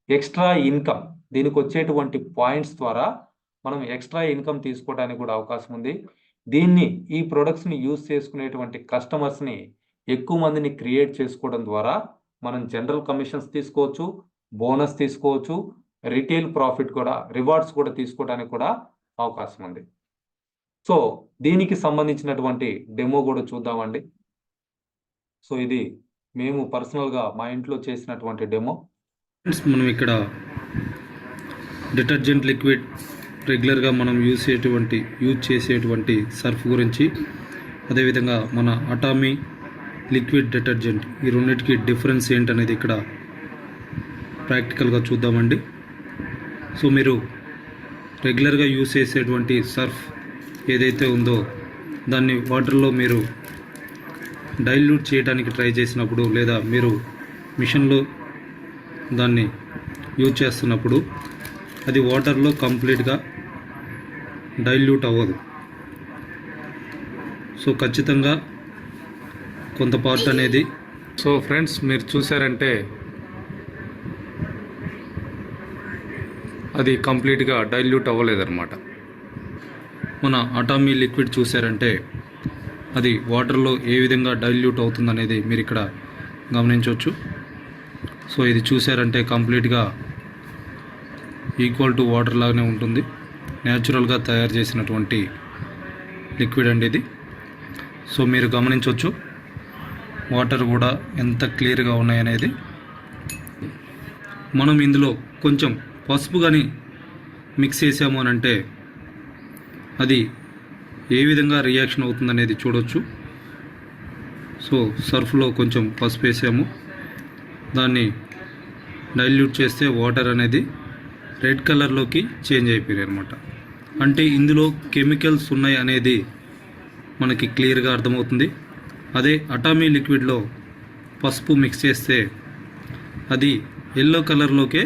ఎక్స్‌ట్రా ఇన్‌కమ్ దీనికొచ్చేటువంటి పాయింట్స్ ద్వారా మనం ఎక్స్‌ట్రా ఇన్‌కమ్ తీసుకోవడానికి కూడా అవకాశం ఉంది. ఈ ప్రొడక్ట్స్‌ని యూజ్ చేసుకునేటువంటి కస్టమర్స్‌ని ఎక్కువ మందిని క్రియేట్ చేసుకోవడం ద్వారా మనం జనరల్ కమిషన్స్ తీసుకోవచ్చు, బోనస్ తీసుకోవచ్చు, రిటైల్ ప్రాఫిట్ కూడా రివార్డ్స్ కూడా తీసుకోవడానికి కూడా అవకాశం ఉంది. సో దీనికి సంబంధించినటువంటి డెమో కూడా చూద్దామండి. సో ఇది మేము పర్సనల్‌గా మా ఇంట్లో చేసినటువంటి డెమో. మనం ఇక్కడ డిటర్జెంట్ లిక్విడ్ రెగ్యులర్గా మనం యూజ్ చేసేటువంటి సర్ఫ్ గురించి, అదేవిధంగా మన అటామీ లిక్విడ్ డిటర్జెంట్ ఈ రెండింటికి డిఫరెన్స్ ఏంటనేది ఇక్కడ ప్రాక్టికల్గా చూద్దామండి. సో మీరు రెగ్యులర్గా యూజ్ చేసేటువంటి సర్ఫ్ ఏదైతే ఉందో దాన్ని వాటర్లో మీరు డైల్యూట్ చేయడానికి ట్రై చేసినప్పుడు, లేదా మీరు మిషన్లో దాన్ని యూజ్ చేస్తున్నప్పుడు అది వాటర్లో కంప్లీట్గా డైల్యూట్ అవ్వదు. సో ఖచ్చితంగా కొంత పార్ట్ అనేది. సో ఫ్రెండ్స్ మీరు చూసారంటే అది కంప్లీట్గా డైల్యూట్ అవ్వలేదన్నమాట. మన అటామీ లిక్విడ్ చూసారంటే అది వాటర్లో ఏ విధంగా డైల్యూట్ అవుతుందనేది మీరు ఇక్కడ గమనించవచ్చు. సో ఇది చూసారంటే కంప్లీట్గా ఈక్వల్ టు వాటర్ లాగానే ఉంటుంది. న్యాచురల్గా తయారు చేసినటువంటి లిక్విడ్ అండి ఇది. సో మీరు గమనించవచ్చు వాటర్ కూడా ఎంత క్లియర్గా ఉన్నాయనేది. మనం ఇందులో కొంచెం పసుపు కానీ మిక్స్ చేసాము అని అంటే అది ఏ విధంగా రియాక్షన్ అవుతుందనేది చూడవచ్చు. సో సర్ఫ్లో కొంచెం పసుపు వేసాము, దాన్ని డైల్యూట్ చేస్తే వాటర్ అనేది రెడ్ కలర్లోకి చేంజ్ అయిపోయాయి అనమాట. అంటే ఇందులో కెమికల్స్ ఉన్నాయి అనేది మనకి క్లియర్గా అర్థమవుతుంది. అదే అటామీ లిక్విడ్లో పసుపు మిక్స్ చేస్తే అది ఎల్లో కలర్లోకే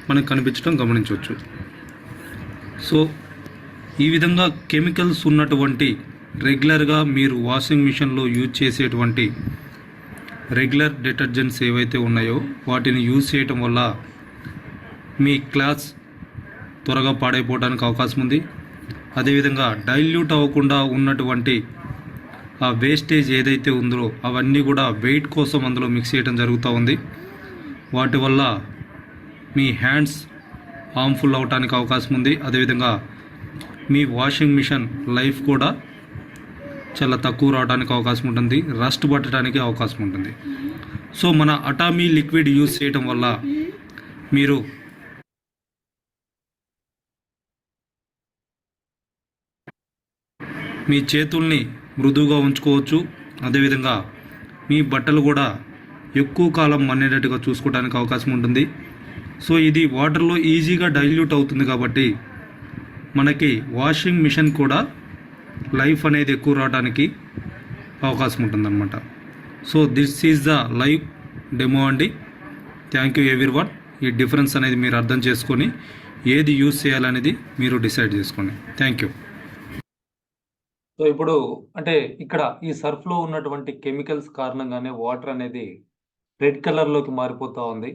మనకు కనిపించడం గమనించవచ్చు. సో ఈ విధంగా కెమికల్స్ ఉన్నటువంటి రెగ్యులర్గా మీరు వాషింగ్ మిషన్లో యూజ్ చేసేటువంటి రెగ్యులర్ డిటర్జెంట్స్ ఏవైతే ఉన్నాయో వాటిని యూజ్ చేయటం వల్ల మీ క్లాత్స్ త్వరగా పాడైపోవడానికి అవకాశం ఉంది. అదేవిధంగా డైల్యూట్ అవ్వకుండా ఉన్నటువంటి ఆ వేస్టేజ్ ఏదైతే ఉందో అవన్నీ కూడా వెయిట్ కోసం అందులో మిక్స్ చేయడం జరుగుతూ ఉంది. వాటి వల్ల మీ హ్యాండ్స్ హార్మ్ఫుల్ అవడానికి అవకాశం ఉంది. అదేవిధంగా మీ వాషింగ్ మిషన్ లైఫ్ కూడా చాలా తక్కువ రావడానికి అవకాశం ఉంటుంది, రస్ట్ పట్టడానికి అవకాశం ఉంటుంది. సో మన అటామీ లిక్విడ్ యూజ్ చేయటం వల్ల మీరు మీ చేతుల్ని మృదువుగా ఉంచుకోవచ్చు. అదేవిధంగా మీ బట్టలు కూడా ఎక్కువ కాలం మన్నేటట్టుగా చూసుకోవడానికి అవకాశం ఉంటుంది. సో ఇది వాటర్లో ఈజీగా డైల్యూట్ అవుతుంది కాబట్టి మనకి వాషింగ్ మిషన్ కూడా లైఫ్ అనేది ఎక్కువ రావడానికి అవకాశం ఉంటుందన్నమాట. So this is the live demo అండి. Thank you everyone. ఈ డిఫరెన్స్ అనేది మీరు అర్థం చేసుకొని ఏది యూజ్ చేయాలనేది మీరు డిసైడ్ చేసుకోండి. Thank you. సో ఇప్పుడు అంటే ఇక్కడ ఈ సర్ఫ్లో ఉన్నటువంటి కెమికల్స్ కారణంగానే వాటర్ అనేది రెడ్ కలర్లోకి మారిపోతూ ఉంది.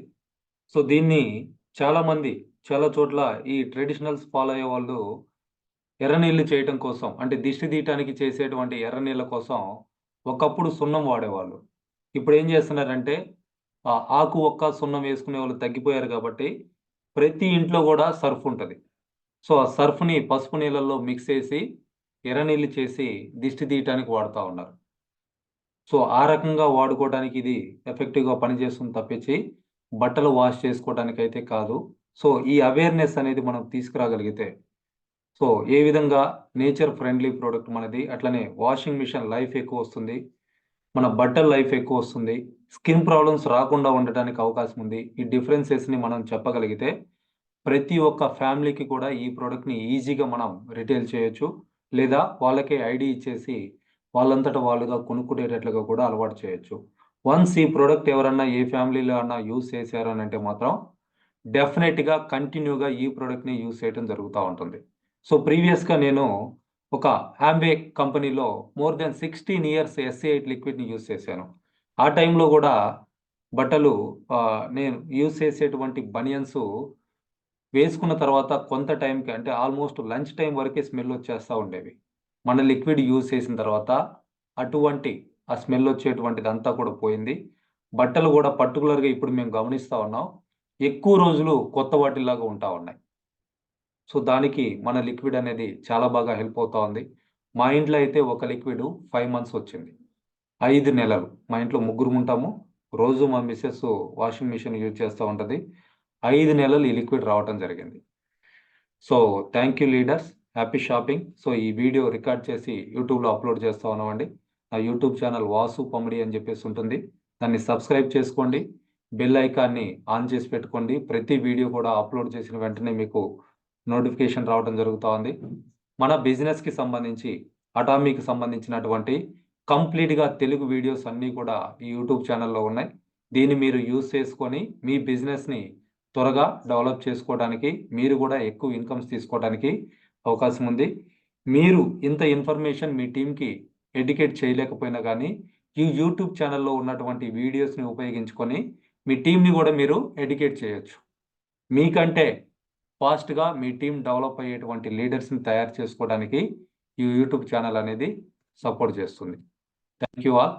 సో దీన్ని చాలామంది చాలా చోట్ల ఈ ట్రెడిషనల్స్ ఫాలో అయ్యే వాళ్ళు ఎర్రనీళ్ళు చేయటం కోసం, అంటే దిష్టి తీయటానికి చేసేటువంటి ఎర్రనీళ్ళ కోసం ఒకప్పుడు సున్నం వాడేవాళ్ళు. ఇప్పుడు ఏం చేస్తున్నారంటే ఆకు ఒక్క సున్నం వేసుకునే వాళ్ళు తగ్గిపోయారు కాబట్టి ప్రతి ఇంట్లో కూడా సర్ఫ్ ఉంటుంది. సో ఆ సర్ఫ్ని పసుపు నీళ్ళల్లో మిక్స్ చేసి ఎర్రనీళ్ళు చేసి దిష్టి తీయటానికి వాడుతూ ఉన్నారు. సో ఆ రకంగా వాడుకోవడానికి ఇది ఎఫెక్టివ్గా పనిచేస్తుంది తప్పించి బట్టలు వాష్ చేసుకోవడానికి అయితే కాదు. సో ఈ అవేర్నెస్ అనేది మనం తీసుకురాగలిగితే, సో ఏ విధంగా నేచర్ ఫ్రెండ్లీ ప్రోడక్ట్ మనది, అట్లనే వాషింగ్ మిషన్ లైఫ్ ఎక్కువ వస్తుంది, మన బట్టల లైఫ్ ఎక్కువ వస్తుంది, స్కిన్ ప్రాబ్లమ్స్ రాకుండా ఉండటానికి అవకాశం ఉంది. ఈ డిఫరెన్సెస్ని మనం చెప్పగలిగితే ప్రతి ఒక్క ఫ్యామిలీకి కూడా ఈ ప్రోడక్ట్ని ఈజీగా మనం రిటైల్ చేయొచ్చు, లేదా వాళ్ళకే ఐడి ఇచ్చేసి వాళ్ళంతట వాళ్ళుగా కొనుక్కునేటట్లుగా కూడా అలవాటు చేయొచ్చు. వన్స్ ఈ ప్రోడక్ట్ ఎవరన్నా ఏ ఫ్యామిలీలో అన్నా యూజ్ చేశారు అని అంటే మాత్రం డెఫినెట్గా కంటిన్యూగా ఈ ప్రోడక్ట్ని యూజ్ చేయడం జరుగుతూ ఉంటుంది. సో ప్రీవియస్గా నేను ఒక హాంబే కంపెనీలో మోర్ దెన్ 16 ఇయర్స్ SC8 లిక్విడ్ని యూజ్ చేశాను. ఆ టైంలో కూడా బట్టలు నేను యూజ్ చేసేటువంటి బనియన్స్ వేసుకున్న తర్వాత కొంత టైంకి, అంటే ఆల్మోస్ట్ లంచ్ టైం వరకే స్మెల్ వచ్చేస్తూ ఉండేవి. మన లిక్విడ్ యూజ్ చేసిన తర్వాత అటువంటి ఆ స్మెల్ వచ్చేటువంటిదంతా కూడా పోయింది. బట్టలు కూడా పర్టికులర్గా ఇప్పుడు మేము గమనిస్తూ ఉన్నాం, ఎక్కువ రోజులు కొత్త వాటిలాగా ఉంటా ఉన్నాయి. సో దానికి మన లిక్విడ్ అనేది చాలా బాగా హెల్ప్ అవుతా ఉంది. మా ఇంట్లో అయితే ఒక లిక్విడ్ 5 మంత్స్ వచ్చింది, 5 నెలలు. మా ఇంట్లో ముగ్గురు ఉంటాము. రోజు మా మిస్సెస్ వాషింగ్ మిషన్ యూజ్ చేస్తూ ఉంటుంది. 5 నెలలు ఈ లిక్విడ్ రావటం జరిగింది. So thank you leaders, happy shopping. So ఈ వీడియో రికార్డ్ చేసి యూట్యూబ్లో అప్లోడ్ చేస్తూ ఉన్నామండి. నా యూట్యూబ్ ఛానల్ వాసు పమిడి అని చెప్పేసి ఉంటుంది. దాన్ని సబ్స్క్రైబ్ చేసుకోండి, బెల్ ఐకాన్ని ఆన్ చేసి పెట్టుకోండి. ప్రతి వీడియో కూడా అప్లోడ్ చేసిన వెంటనే మీకు నోటిఫికేషన్ రావడం జరుగుతూ ఉంది. మన బిజినెస్కి సంబంధించి, అటామీకి సంబంధించినటువంటి కంప్లీట్గా తెలుగు వీడియోస్ అన్నీ కూడా ఈ యూట్యూబ్ ఛానల్లో ఉన్నాయి. దీన్ని మీరు యూజ్ చేసుకొని మీ బిజినెస్ని త్వరగా డెవలప్ చేసుకోవడానికి, మీరు కూడా ఎక్కువ ఇన్కమ్స్ తీసుకోవడానికి అవకాశం ఉంది. మీరు ఇంత ఇన్ఫర్మేషన్ మీ టీంకి ఎడ్యుకేట్ చేయలేకపోయినా కానీ ఈ యూట్యూబ్ ఛానల్లో ఉన్నటువంటి వీడియోస్ని ఉపయోగించుకొని మీ టీంని కూడా మీరు ఎడ్యుకేట్ చేయొచ్చు. మీకంటే ఫాస్ట్గా మీ టీం డెవలప్ అయ్యేటువంటి లీడర్స్ని తయారు చేసుకోవడానికి ఈ యూట్యూబ్ ఛానల్ అనేది సపోర్ట్ చేస్తుంది. Thank you all.